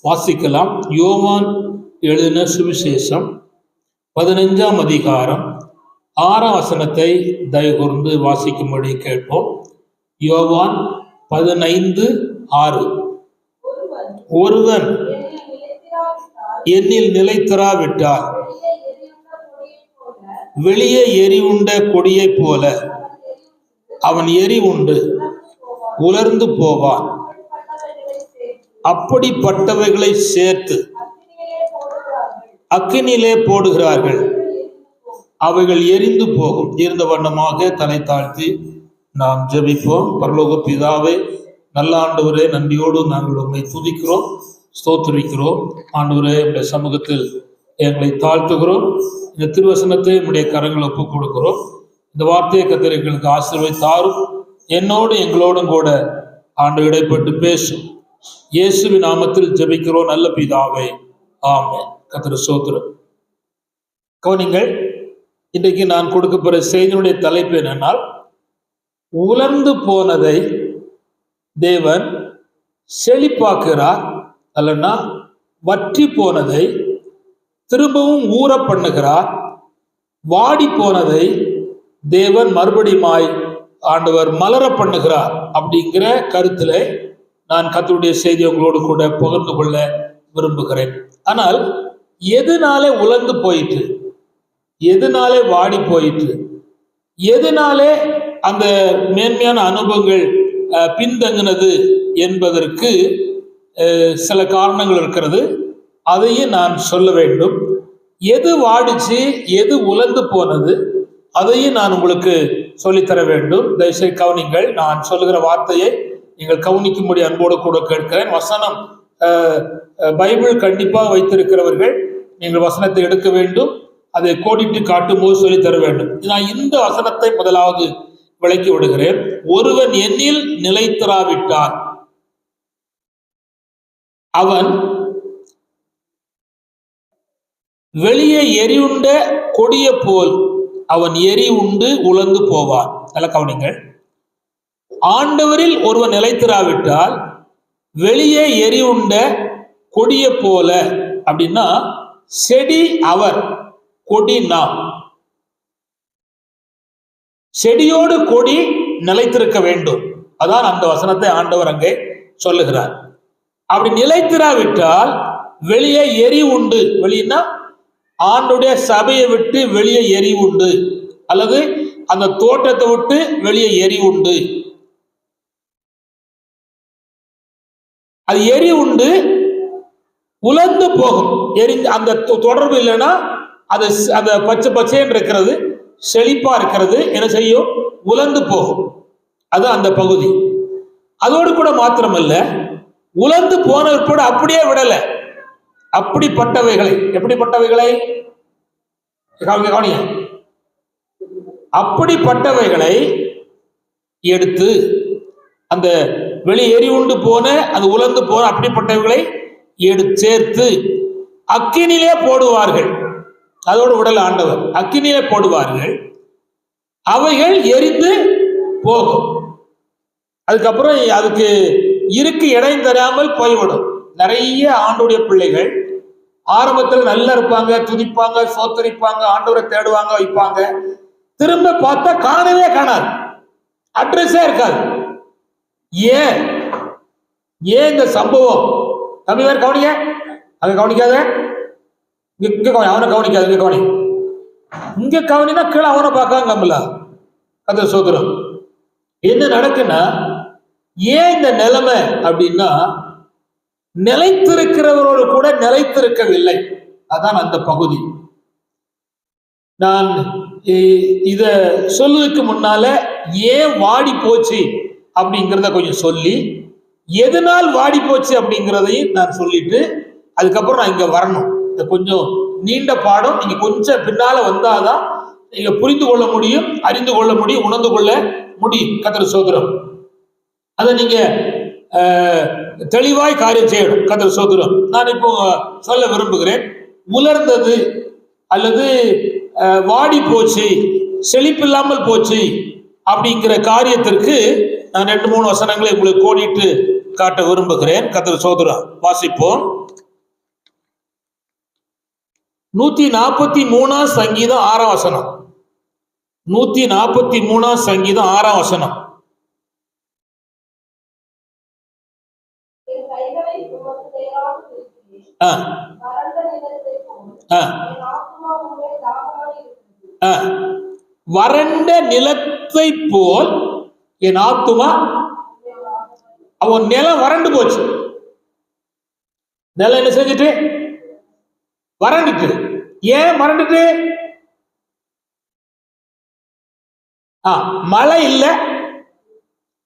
வாசிக்கலாம். யோவான் எழுதின சுவிசேஷம் 15ஆம் அதிகாரம் 6ஆம் வசனத்தை தயவு கூர்ந்து வாசிக்கும்படி கேட்போம். யோவான் 15:6. ஒருவன் என்னில் நிலைத்திராவிட்டால் வெளியே எரிவுண்ட கொடியை போல அவன் எரி உண்டு உலர்ந்து போவான். அப்படிப்பட்டவைகளை சேர்த்து அக்கினியிலே போடுகிறார்கள், அவைகள் எரிந்து போகும். இருந்த வண்ணமாக தலை தாழ்த்தி நாம் ஜெபிப்போம். பரலோக பிதாவே, நல்ல ஆண்டவரே, நன்றியோடு நாங்கள் உம்மை துதிக்கிறோம், ஸ்தோத்திரிக்கிறோம். ஆண்டவரே, உடைய சமூகத்தில் எங்களை தாழ்த்துகிறோம். இந்த திருவசனத்தை உடைய கரங்களை ஒப்புக் கொடுக்கிறோம். இந்த வார்த்தையை கர்த்தர் எங்களுக்கு ஆசீர்வதித்தாரும் என்னோடு எங்களோடும் கூட ஆண்டு இடைப்பட்டு பேசும். இயேசுவின் நாமத்தில் ஜெபிக்கிறோம் நல்ல பிதாவே, ஆமென். கர்த்தர் ஸ்தோத்திரம். கவனிங்கள், இன்றைக்கு நான் கொடுக்கப்போற செய்தியுடைய தலைப்பு என்னென்னால், உலர்ந்து போனதை தேவன் செழிப்பாக்குகிறார், அல்லனா வற்றி போனதை திரும்பவும் ஊற பண்ணுகிறார், வாடி போனதை தேவன் மறுபடியுமாய் ஆண்டவர் மலர பண்ணுகிறார். அப்படிங்கிற கருத்துல நான் கர்த்தருடைய செய்தி உங்களோடு கூட பகிர்ந்து கொள்ள விரும்புகிறேன். ஆனால் எதனாலே உலர்ந்து போயிற்று, எதனாலே வாடி போயிற்று, எதனாலே அந்த மேன்மையான அனுபவங்கள் பின்தங்கினது என்பதற்கு சில காரணங்கள் இருக்கிறது. அதையும் நான் சொல்ல வேண்டும். எது வாடிச்சு, எது உலர்ந்து போனது, அதையும் நான் உங்களுக்கு சொல்லித்தர வேண்டும். தயவுசெய்து கவனிங்கள். நான் சொல்லுகிற வார்த்தையை நீங்கள் கவனிக்கும்படி அன்போடு கூட கேட்கிறேன். வசனம் பைபிள் கண்டிப்பாக வைத்திருக்கிறவர்கள் நீங்கள் வசனத்தை எடுக்க வேண்டும், அதை கோடிட்டு காட்டும் போது சொல்லித்தர வேண்டும். நான் இந்த வசனத்தை முதலாவது விளக்கி விடுகிறேன். ஒருவன் என்னில் நிலைத்திராவிட்டால் அவன் வெளியே எரியுண்ட கொடிய போல் அவன் எரி உண்டு உலர்ந்து போவான். நல்ல கவனிங்கள். ஆண்டவரில் ஒருவன் நிலைத்திராவிட்டால் வெளியே எரி உண்ட கொடிய போல, அப்படின்னா செடி அவர், கொடி நாம். செடியோடு கொடி நிலைத்திருக்க வேண்டும். அதான் அந்த வசனத்தை ஆண்டவர் அங்கே சொல்லுகிறார். அப்படி நிலைத்திராவிட்டால் வெளியே எரி உண்டு. வெளியினா ஆண்டுடைய சபையை விட்டு வெளியே எரி உண்டு, அல்லது அந்த தோட்டத்தை விட்டு வெளியே எரி உண்டு. அது எரி உண்டு உலர்ந்து போகும். அந்த தொடர்பு இல்லைன்னா அது அந்த பச்சை பச்சைன்னு இருக்கிறது, செழிப்பா இருக்கிறது, என்ன செய்யும்? உலர்ந்து போகும். அது அந்த பகுதி. அதோடு கூட மாத்திரமல்ல, உலர்ந்து போன கூட அப்படியே விடல. அப்படிப்பட்டவைகளை, எப்படிப்பட்டவைகளை கவனிங்க, அப்படிப்பட்டவைகளை எடுத்து அந்த வெளி எரி உண்டு போன, அது உலர்ந்து போன அப்படிப்பட்டவைகளை எடுத்து சேர்த்து அக்கினிலே போடுவார்கள். அதோடு உடல் ஆண்டவர் அக்கினிலே போடுவார்கள், அவைகள் எரிந்து போகும். அதுக்கப்புறம் அதுக்கு இருக்கு இடம் தராமல் போய்விடும். நிறைய ஆண்டுடைய பிள்ளைகள் ஆரம்பத்தில் நல்லா இருப்பாங்க, துதிப்பாங்க, சோத்தரிப்பாங்க, ஆண்டவரை தேடுவாங்க, வைப்பாங்க. திரும்ப பார்த்தா காணவே காணாது, அட்ரஸே இருக்காது. ஏன் இந்த சம்பவம்? தம்பி வேற கவனிங்க, அங்க கவனிக்காத, இங்க கவனி, அவனை கவனிக்காது, இங்க கவனி. இங்க கவனினா கீழே அவனை பார்க்காங்க. கம்பல கதை சோதரம் என்ன நடக்குன்னா, ஏன் இந்த நிலைமை அப்படின்னா, நிலைத்திருக்கிறவரோடு கூட நிலைத்திருக்கவில்லை. அதான் அந்த பகுதி. நான் இத சொல்லுவதற்கு முன்னால ஏன் வாடி போச்சு அப்படிங்கிறத கொஞ்சம் சொல்லி, எதனால் வாடி போச்சு அப்படிங்கிறதையும் நான் சொல்லிட்டு அதுக்கப்புறம் நான் இங்க வரணும். இந்த கொஞ்சம் நீண்ட பாடம், நீங்க கொஞ்சம் பின்னால வந்தாதான் நீங்க புரிந்து கொள்ள முடியும், அறிந்து கொள்ள முடியும், உணர்ந்து கொள்ள முடியும். கர்த்தர் சோதரம், அதை நீங்க தெளிவாய் காரியம் செய்யணும். கர்த்தர் சோதரம். நான் இப்போ சொல்ல விரும்புகிறேன். உலர்ந்தது அல்லது வாடி போச்சு, செழிப்பில்லாமல் போச்சு அப்படிங்கிற காரியத்திற்கு நான் 2-3 வசனங்களை உங்களுக்கு கோடிட்டு காட்ட விரும்புகிறேன். கர்த்தர் சோதரம் வாசிப்போம். 143 சங்கீதம் 6 வசனம். 143 சங்கீதம் 6 வசனம். வறண்ட நிலத்தை போல் என் ஆத்துமா, அவன் நிலம் வறண்டு போச்சு. நிலம் என்ன செஞ்சுட்டு வறண்டுட்டு. ஏன் வறண்டுட்டு? மழை இல்ல,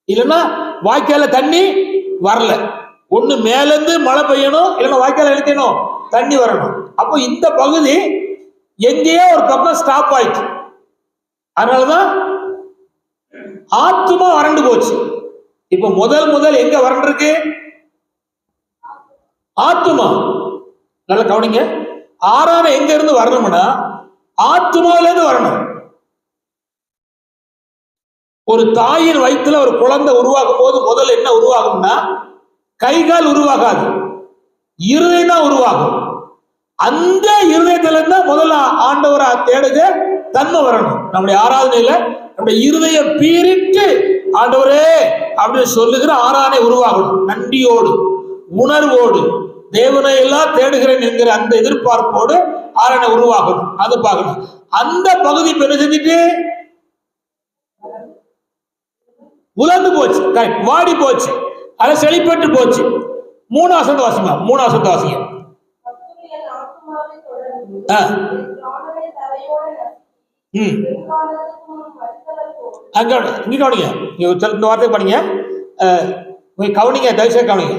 இல்லைன்னா வாய்க்கால தண்ணி வரல. ஒண்ணு மேல இருந்து மழை பெய்யணும், இல்லைன்னா வாய்க்கால எழுத்தணும் தண்ணி வரணும். அப்போ இந்த பகுதி எங்கேயோ ஒரு பக்கம் ஸ்டாப் ஆயிடுச்சு. அதனாலதான் ஆத்துமா வறண்டு போச்சு. இப்ப முதல் எங்க வறண்டு இருக்கு? ஆத்துமா. நல்லா கவனிங்க. ஆறான எங்க இருந்து வரணும்னா ஆத்துமாவில இருந்து வரணும். ஒரு தாயின் வயிற்றுல ஒரு குழந்தை உருவாக்கும் போது முதல்ல என்ன உருவாகும்னா கை கால் உருவாகாது, இருதயம் தான் உருவாகும். அந்த இருதயத்துல இருந்தா முதல்ல ஆண்டவரை தேடுக தன்மை வரணும். நம்முடைய ஆராதனையில நம்முடைய இருதயம் பீரிட்டு ஆண்டவரே அப்படின்னு சொல்லுகிற ஆராதனை உருவாகணும். நன்றியோடு உணர்வோடு தேவனை எல்லாம் தேடுகிறேன் என்கிற அந்த எதிர்பார்ப்போடு ஆராதனை உருவாகணும். அது பார்க்கணும். அந்த பகுதி பெரு செஞ்சுட்டு உலர்ந்து போச்சு, வாடி போச்சு, அதை செழிப்பட்டு போச்சு. 3 வசனத்தை வாசிங்க. 3 வசனத்தை வாசிங்க. இங்க கவனிங்க, இந்த வார்த்தை பண்ணீங்க, கவனிங்க, தயவுசெய்து கவனிங்க,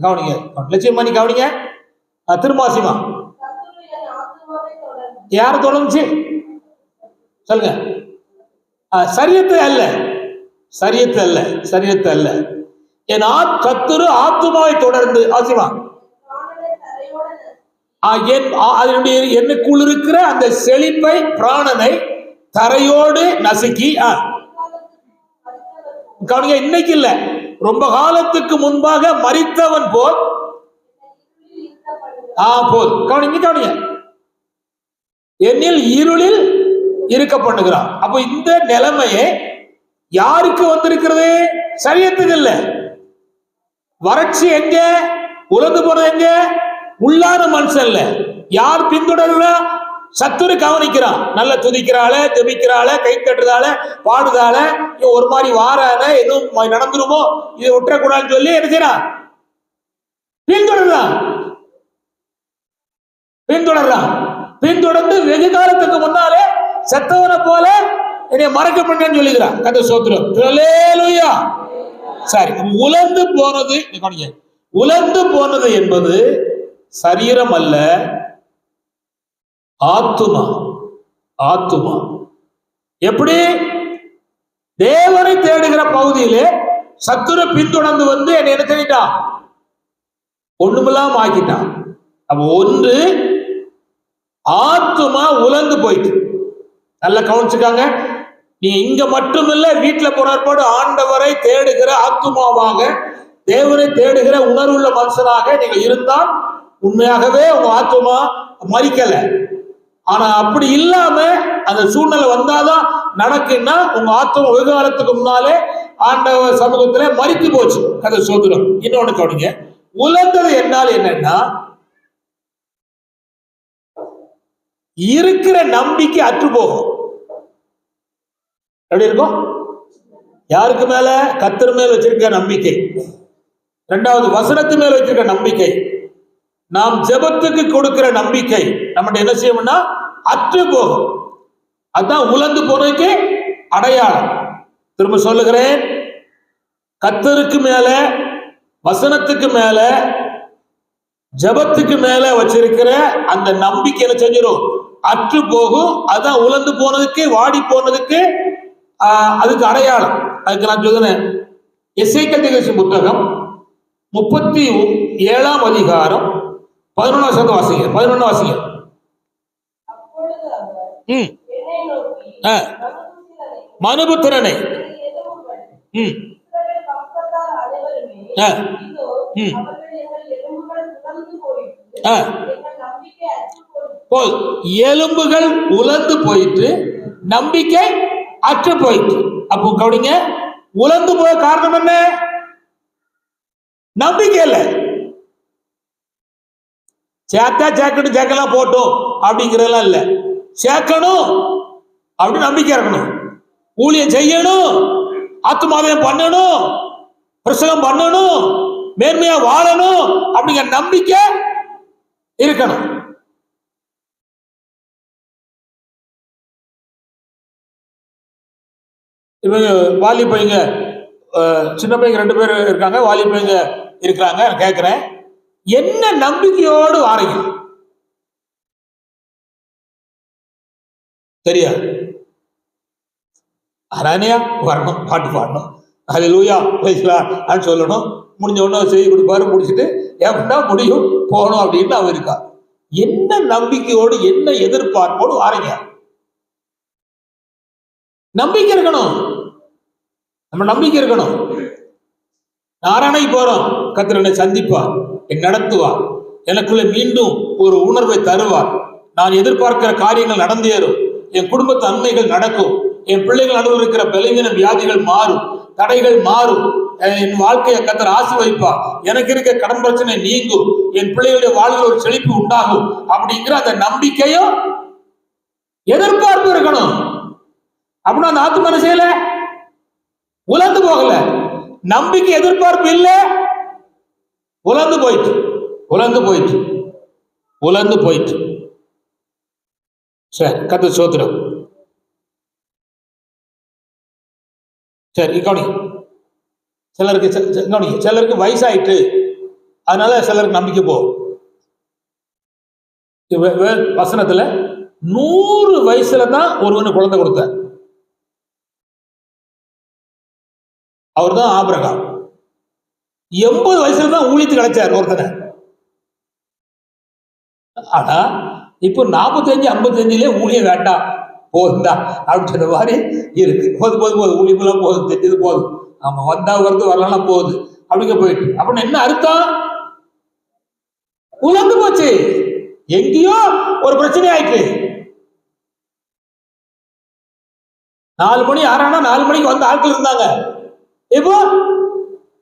கவனிங்க, லட்சியம் பண்ணி கவனிங்க. திரும்ப வாசிமா. யாரு தொடர்ந்துச்சு சொல்லுங்க. சரியத்தை அல்ல, சரியத்தை அல்ல, சரியத்தை அல்ல. என் கர்த்தர் ஆத்துமாவை தொடர்ந்து ஆசிமா. அதனுடைய என்னுக்குள் இருக்கிற அந்த செழிப்பை பிராணனை தரையோடு நசுக்கி. கவனிங்க, இன்னைக்கு இல்ல, ரொம்ப காலத்துக்கு முன்பாக மரித்தவன் போல் போல். கவனிங்க, கவனிங்க. என்னில் இருளில் இருக்க பண்ணுகிறான். அப்போ இந்த நிலைமையை யாருக்கு வந்திருக்கிறது? சரியத்துக்கு இல்ல. வறட்சி எங்க? உலர்ந்து போறது எங்க? உள்ளான மனுஷன் இல்ல. யார் பின்தொடர்கிறா? சத்துரு கவனிக்கிறான். நல்ல துதிக்கிறாள, ஜெபிக்கிறாள, கை தட்டுறதால, பாடுதால, ஒரு மாதிரி வாரான எதுவும் நடந்துருமோ இதை விட்டுறக்கூடாதுன்னு சொல்லி என்ன செய்யறான்? பின்தொடர்றான், பின்தொடர்றான். பின்தொடர்ந்து வெகு காலத்துக்கு முன்னாலே செத்தவனை போல என்னை மறக்க பண்ணேன்னு சொல்லுகிறான். கதை சோத்திரம். ஹல்லேலூயா. சரி, உலர்ந்து போனது, உலர்ந்து போனது என்பது சரீரம் அல்ல, ஆத்துமா. ஆத்துமா எப்படி? தேவனை தேடுகிற பகுதியிலே சத்துரு பின்தொடர்ந்து வந்து என்னை என்ன செய்யிட்டான்? ஒண்ணுமில்லாம ஆக்கிட்டான். அப்ப ஒன்று ஆத்துமா உலர்ந்து போயிட்டு. நல்லா கவனிச்சுக்காங்க. நீ இங்க மட்டுமில்ல, வீட்டுல போறாரு ஆண்டவரை தேடுகிற ஆத்துமாவாக, தேவனை தேடுகிற உணர்வுள்ள மனுஷனாக நீங்க இருந்தால் உண்மையாகவே உங்க ஆத்துமா மறிக்கல. ஆனா அப்படி இல்லாம அந்த சூழ்நிலை வந்தாதான் நடக்குன்னா உங்க ஆத்துமா வெகு காலத்துக்கு முன்னாலே ஆண்டவர் சமூகத்துல மறித்து போச்சு. கதை சோதரம். இன்னொன்னு கவனிங்க, உலர்ந்தது என்னால் என்னன்னா இருக்கிற நம்பிக்கை அற்று போகும். எப்படி இருக்கும்? யாருக்கு மேல? கர்த்தர் மேல் வச்சிருக்க நம்பிக்கை. இரண்டாவது வசனத்து மேல் வச்சிருக்க நம்பிக்கை. நாம் ஜெபத்துக்கு கொடுக்கிற நம்பிக்கை நம்ம என்ன செய்யணும்னா அற்று போகும். அதுதான் உலர்ந்து போனதுக்கு அடையாளம். திரும்ப சொல்லுகிறேன், கர்த்தருக்கு மேல, வசனத்துக்கு மேல, ஜெபத்துக்கு மேல வச்சிருக்கிற அந்த நம்பிக்கை என்ன செஞ்சிடும்? அற்று போகும். அதுதான் உலர்ந்து போனதுக்கு, வாடி போனதுக்கு அதுக்கு அடையாளம். அதுக்கு நான் சொல்றேன், எசேக்கியேல் தீர்க்கதரிசி புத்தகம் 37ஆம் அதிகாரம் 11 வாசிங்க. 11 வாசிங்க. மனுபுத்திரனை எலும்புகள் உலர்ந்து போயிட்டு நம்பிக்கை அற்று போயிட்டு. அப்போ கவனிங்க, உலர்ந்து போய காரணம் என்ன? நம்பிக்கை இல்லை. சேர்த்தா சேர்க்கணும், சேர்க்கலாம் போட்டோம் அப்படிங்கிறதெல்லாம் இல்லை. சேர்க்கணும் அப்படின்னு நம்பிக்கை இருக்கணும். ஊழியம் செய்யணும், ஆத்துமாவியம் பண்ணணும், பிரசங்கம் பண்ணணும், மேன்மையா வாழணும் அப்படிங்கிற நம்பிக்கை இருக்கணும். இவங்க வாலி பையங்க, சின்ன பையங்க 2 பேர் இருக்காங்க, வாலி பையங்க இருக்கிறாங்க. கேட்கிறேன், என்ன நம்பிக்கையோடு வாரீங்க? தெரியாது. அரானியா வரணும், பாட்டு பாடணும், ஹல்லேலூயா அப்படின்னு சொல்லணும், முடிஞ்ச உடனே செய்தி கொடுப்பாரு, முடிச்சுட்டு எப்படா முடியும் போகணும் அப்படின்னு அவன் இருக்கா. என்ன நம்பிக்கையோடு என்ன எதிர்பார்ப்போடு வாரீங்க? நம்பிக்கை இருக்கணும், நம்ம நம்பிக்கை இருக்கணும். நாராயணைக்கு போறோம், கர்த்தர் என்னை சந்திப்பார், என்னை நடத்துவார், எனக்குள்ள மீண்டும் ஒரு உணர்வை தருவார், நான் எதிர்பார்க்கிற காரியங்கள் நடந்தேறும், என் குடும்பத்து நன்மைகள் நடக்கும், என் பிள்ளைகள் நடுவில் இருக்கிற பலவீன வியாதிகள் மாறும், தடைகள் மாறும், என் வாழ்க்கையை கர்த்தர் ஆசீர்வதிப்பார், எனக்கு இருக்க கடன் பிரச்சனை நீங்கும், என் பிள்ளைகளுடைய வாழ்வில் ஒரு செழிப்பு உண்டாகும் அப்படிங்கிற அந்த நம்பிக்கையும் எதிர்பார்ப்பு இருக்கணும். அப்படின்னா அந்த ஆத்துமா என்ன செய்யல? உலர்ந்து போகல. நம்பிக்கை எதிர்பார்ப்பு இல்ல, உலர்ந்து போயிட்டு உலர்ந்து போயிட்டு உலர்ந்து போயிட்டு. சரி, கர்த்தர் ஸ்தோத்திரம். சரி, கவனி. சிலருக்கு வயசாயிட்டு, அதனால சிலருக்கு நம்பிக்கை போகும். வசனத்துல 100 வயசுல தான் ஒருவனு குழந்தை கொடுத்தார். அவர் தான் ஆபிரகாம். 80 வயசுல தான் ஊழியத்துக்கு கிடைச்சார் ஒருத்தனை. ஆனா இப்போ 45, 55 ஊழியம் வேண்டாம், போதுண்டா அப்படின்ற மாதிரி இருக்கு. போதும் ஊழியமெல்லாம் போதும், தெரிஞ்சது போதும், ஆமா வந்தா வருது, வரலாம் போகுது அப்படிங்க போயிட்டு. அப்படின்னு என்ன அர்த்தம்? உலர்ந்து போச்சு, எங்கேயோ ஒரு பிரச்சனை ஆயிட்டு. 4 மணி 6 4 மணிக்கு வந்த ஆட்கள் இருந்தாங்க, இப்போ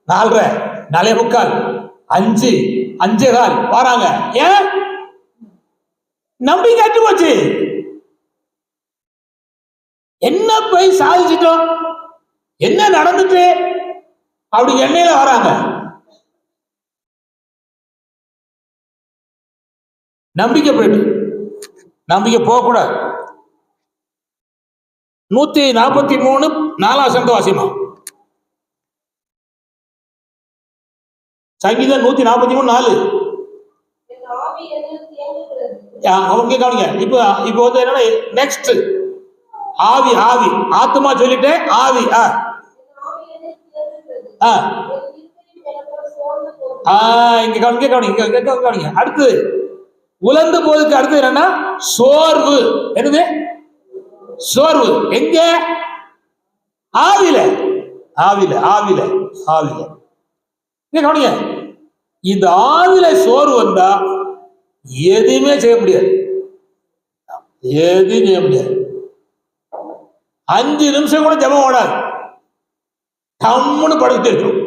4:30 4:45 5 5:15 வராங்க. ஏன்? நம்பிக்கை அற்று போச்சு. என்ன போய் சாதிச்சிட்டோம், என்ன நடந்துட்டு அப்படி எண்ணெயில வராங்க. நம்பிக்கை போயிட்டு, நம்பிக்கை போகக்கூடாது. 143 4 வாசிமா. சங்கீதம் 143 4. அவங்க கவனிங்க. இப்போ வந்து என்னன்னா, நெக்ஸ்ட் ஆவி ஆவி ஆத்மா சொல்லிட்டேன், ஆவி இங்க கவனிங்க. அடுத்து உலர்ந்து போதுக்கு அடுத்து என்னன்னா சோர்வு. என்னது சோர்வு? எங்க? ஆவில ஆவில ஆவில ஆவில. கவனிங்க, இந்த ஆவில சோர்வு வந்தா எதுவுமே செய்ய முடியாது, எதுவும் செய்ய முடியாது. 5 நிமிஷம் கூட ஜெபம் ஓடாது, கம்முன்னு படுத்து இருக்கும்,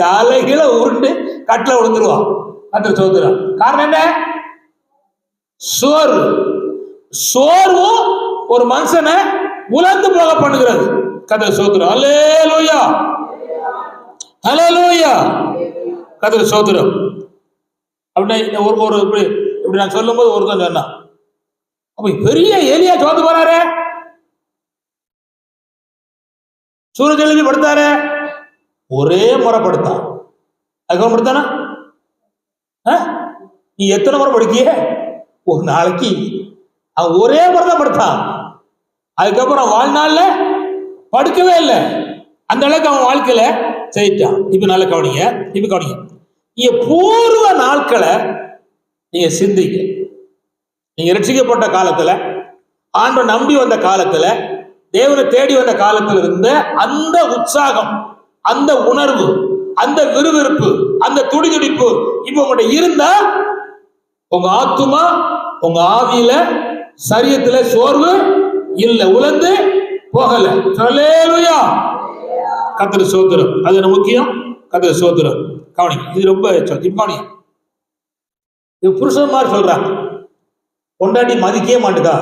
தலைகீழ உருண்டு கட்டில விழுந்துருவான். கர்த்தர் ஸ்தோத்திரம். காரணம் என்ன? சோர்வு. சோர்வும் ஒரு மனுஷனை உலர்ந்து போக பண்ணுகிறது. கர்த்தர் ஸ்தோத்திரம். அல்லேலூயா அல்லேலூயா. கர்த்தர் ஸ்தோத்திரம். அப்படின்னா ஒரு இப்படி நான் சொல்லும் போது ஒருத்தன் சொன்னான், அப்ப பெரிய ஏலியா சோர்ந்து போறாரு, சூரஜ் எழுதி படுத்தாரு, ஒரே முறை படுத்தான். அதுக்கப்புறம் படுத்தானா? நீ எத்தனை முறை படுக்கிய? ஒரு நாளைக்கு அவன் ஒரே முறை தான் படுத்தான். அதுக்கப்புறம் வாழ்நாள்ல படுக்கவே இல்லை. அந்த அளவுக்கு அவன் வாழ்க்கையில செய்யிட்டான். இப்ப நல்ல கவனிங்க, இப்ப கவனிங்க. நீங்க பூர்வ நாட்களை நீங்க சிந்திங்க. நீங்க ரட்சிக்கப்பட்ட காலத்துல, ஆண்டவரை நம்பி வந்த காலத்துல, தேவனை தேடி வந்த காலத்துல இருந்த அந்த உற்சாகம், அந்த உணர்வு, அந்த விறுவிறுப்பு, அந்த துடிதுடிப்பு இப்ப உங்கள்கிட்ட இருந்தா உங்க ஆத்துமா உங்க ஆவியில சரீரத்துல சோர்வு இல்ல, உலர்ந்து போகல. அல்லேலூயா. கர்த்தருக்கு ஸ்தோத்திரம். அது என்ன முக்கியம்? கர்த்தருக்கு ஸ்தோத்திரம். கவனிங்க, இது ரொம்ப கவனிங்க. இது புருஷன் மாதிரி சொல்றாங்க, பொண்டாட்டி மதிக்கவே மாட்டுக்கா,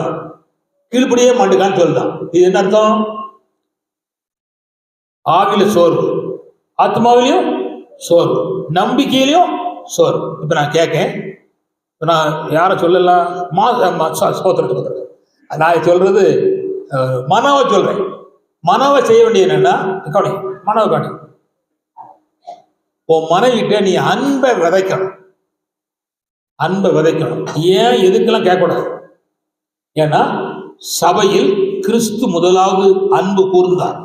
கீழ்படியே மாட்டுக்கான்னு சொல்றான். இது என்ன அர்த்தம்? ஆவில சோர்வு, ஆத்மாவிலையும் சோர்வு, நம்பிக்கையிலையும் சோர்வு. இப்ப நான் கேட்கேன், நான் யாரை சொல்லலாம்? சோத்திரத்தை நான் சொல்றது மனோவை சொல்றேன். மனோவை செய்ய வேண்டியது என்னன்னா, கவனி, மனோவை கவனி. உன் மனைவிட்ட நீ அன்பை விதைக்கணும், அன்பை விதைக்கணும். ஏன் எதுக்கெல்லாம் கேட்கக்கூடாது? ஏன்னா சபையில் கிறிஸ்து முதலாவது அன்பு கூர்ந்தார்.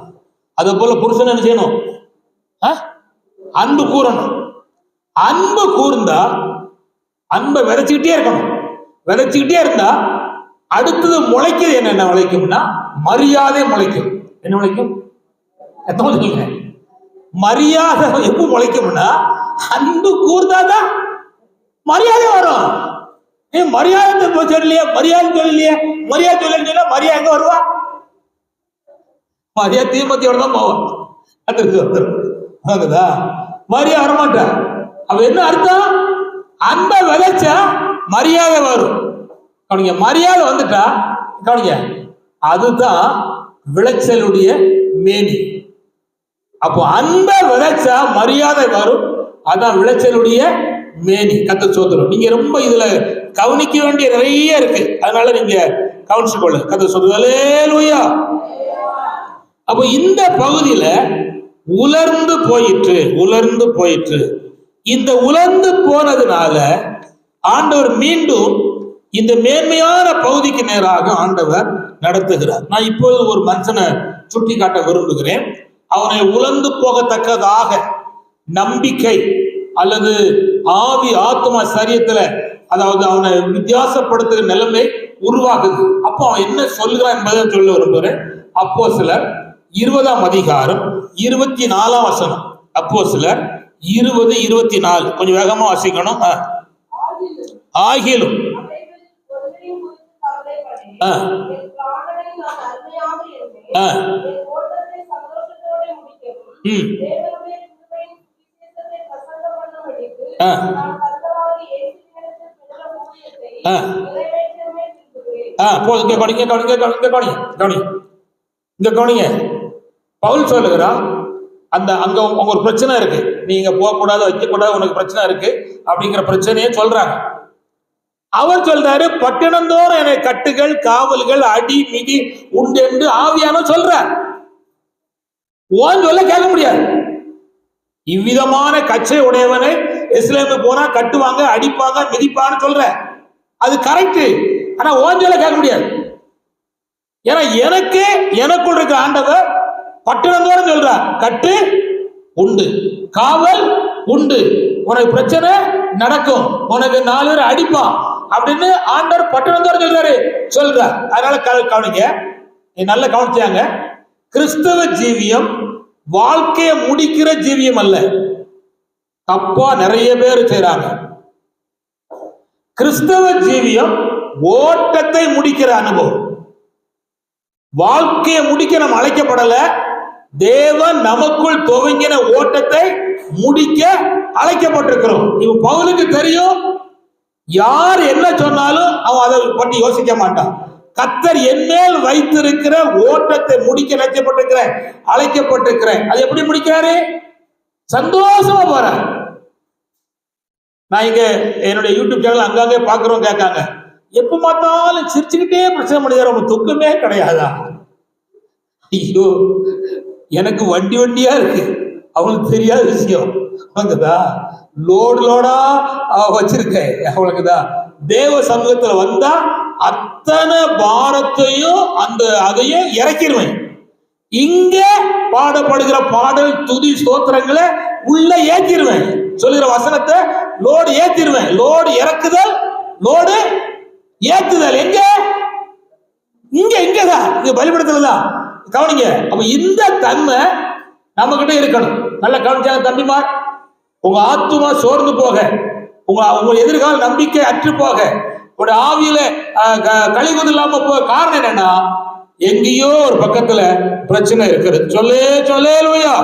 அதே போல புருஷன் என்ன செய்யணும்? அன்பு கூறணும். அன்பு கூர்ந்தா அன்பை விதைச்சுக்கிட்டே இருக்கணும். விதைச்சுக்கிட்டே இருந்தா அடுத்தது முளைக்குது. என்ன முளைக்கும்னா மரியாதை முளைக்கும். என்ன முளைக்கும்? சொல்லுங்க. மரியாதை எப்ப முளைக்கும்னா அன்பு கூர்ந்தாதான் மரியாதை வரும். மரியாதை சொல்லலையே, மரியாதை சொல்லலையே, மரியாதை சொல்லலையா, மரியாதை எங்க வருவா? மரியாதை தீமத்தியோட தான் போவான். மரியாதை வரமாட்டா. அவ என்ன அர்த்தம்? அன்பை விதைச்சா மரியாதை வரும். கவனிங்க, மரியாதை வந்துட்டா கவனிங்க, அதுதான் விளைச்சலுடைய மேனி. அப்போ அன்பை விதைச்சா மரியாதை வரும், அதான் விளைச்சலுடைய மேனி. கர்த்தருக்கு ஸ்தோத்திரம். நீங்க ரொம்ப இதுல கவனிக்க வேண்டிய நிறைய இருக்கு, அதனால நீங்க கவனிச்சு கொள்ளு. கர்த்தருக்கு ஸ்தோத்திரம். அல்லேலூயா. அப்போ இந்த பகுதியில உலர்ந்து போயிற்று, உலர்ந்து போயிற்று. இந்த உலர்ந்து போனதுனால ஆண்டவர் மீண்டும் இந்த மேன்மையான பகுதிக்கு நேராக ஆண்டவர் நடத்துகிறார். நான் இப்போது ஒரு மனுஷனை சுட்டி காட்ட விரும்புகிறேன். அவனை உலர்ந்து போகத்தக்கதாக நம்பிக்கை அல்லது ஆவி ஆத்மா சரீரத்துல, அதாவது அவனை வித்தியாசப்படுத்துகிற நிலைமை உருவாகுது. அப்போ அவன் என்ன சொல்லுகிறான் என்பதை சொல்ல விரும்புகிறேன். அப்போஸ்தலர் 20ஆம் அதிகாரம் 24ஆம் வசனம். அப்போஸ்தலர் 20:24. கொஞ்சம் வேகமா வாசிக்கணும். ஆகிலும் பவுல் சொல்லுகிறான், அந்த அங்க உங்க ஒரு பிரச்சனை இருக்கு, நீங்க போக கூடாது, வைக்க கூடாது, உனக்கு பிரச்சனை இருக்கு அப்படிங்கிற பிரச்சனையே சொல்றாங்க. அவர் சொல்றாரு, பட்டினந்தோறும் என கட்டுகள் காவல்கள் அடி மிதி உண்டு என்று ஆவியான சொல்றார். ஓன் சொல்ல கேட்க முடியாது. இவ்விதமான கச்சை உடையவனை இஸ்லாமுக்கு போனா கட்டுவாங்க, அடிப்பாங்க, மிதிப்பான்னு சொல்ற, அது கரெக்ட். ஆனா ஓன் சொல்ல கேட்க முடியாது. ஏன்னா எனக்குள் இருக்க ஆண்டவர் பட்டினந்தோறும் சொல்றார், கட்டு உண்டு, காவல் உண்டு, உனக்கு பிரச்சனை நடக்கும், உனக்கு 4 பேர் அடிப்பான் அப்படின்னு ஆண்டவர் பட்டினந்தோறும் சொல்றார். அதனால கவனிங்க, நல்ல கவனிச்சாங்க. கிறிஸ்தவ ஜீவியம் வாழ்க்கையை முடிக்கிற ஜீவியம் அல்ல. தப்பா நிறைய பேர் செய்றாங்க. கிறிஸ்தவ ஜீவியம் ஓட்டத்தை முடிக்கிற அனுபவம். வாழ்க்கையை முடிக்க நம்ம அழைக்கப்படல, தேவன் நமக்குள் துவங்கின ஓட்டத்தை முடிக்க அழைக்கப்பட்டிருக்கிறோம். இவன் பவுலுக்கு தெரியும், யார் என்ன சொன்னாலும் அவன் அதை பற்றி யோசிக்க மாட்டான். கர்த்தர் என்மேல் வைத்திருக்கிற ஓட்டத்தை முடிக்க அழைக்கப்பட்டிருக்கிறேன். அது எப்படி முடிக்கிறாரு? சந்தோஷமா போற. நான் இங்க என்னுடைய யூடியூப் சேனல் அங்கங்கே பாக்குறோம், கேட்காங்க, எப்ப பார்த்தாலும் சிரிச்சுக்கிட்டே பிரச்சனை பண்ணிடுற, உங்க துக்கமே கிடையாதா? ஐயோ, எனக்கு வண்டியா இருக்கு, அவங்களுக்கு தெரியாத விஷயம். அவங்கதான் லோடா வச்சிருக்கேன். அவங்களுக்குதான் தேவ சமூகத்துல வந்தா அத்தனை பாரத்தையும் அதையும் இறக்கிடுவேன். இங்க பாடப்படுகிற பாடல் துதி ஸ்தோத்திரங்களை உள்ள ஏற்றிடுவேன். சொல்லுகிற வசனத்தை லோடு ஏற்றிடுவேன். லோடு இறக்குதல், லோடு ஏற்றுதல் எங்க? இங்கதான், இங்க பலிபடத்துலதான். கவனிங்க. அப்ப இந்த தன்மை நம்ம கிட்ட இருக்கணும். நல்ல கவனிச்சாங்க தம்பிமார். உங்க ஆத்துமா சோர்ந்து போக, உங்க எதிர்கால நம்பிக்கை அற்று போக, உங்களுடைய ஆவியில கழிவுது இல்லாம போக காரணம் என்னன்னா, எங்கேயோ ஒரு பக்கத்துல பிரச்சனை இருக்கிறது. சொல்லேலுயா.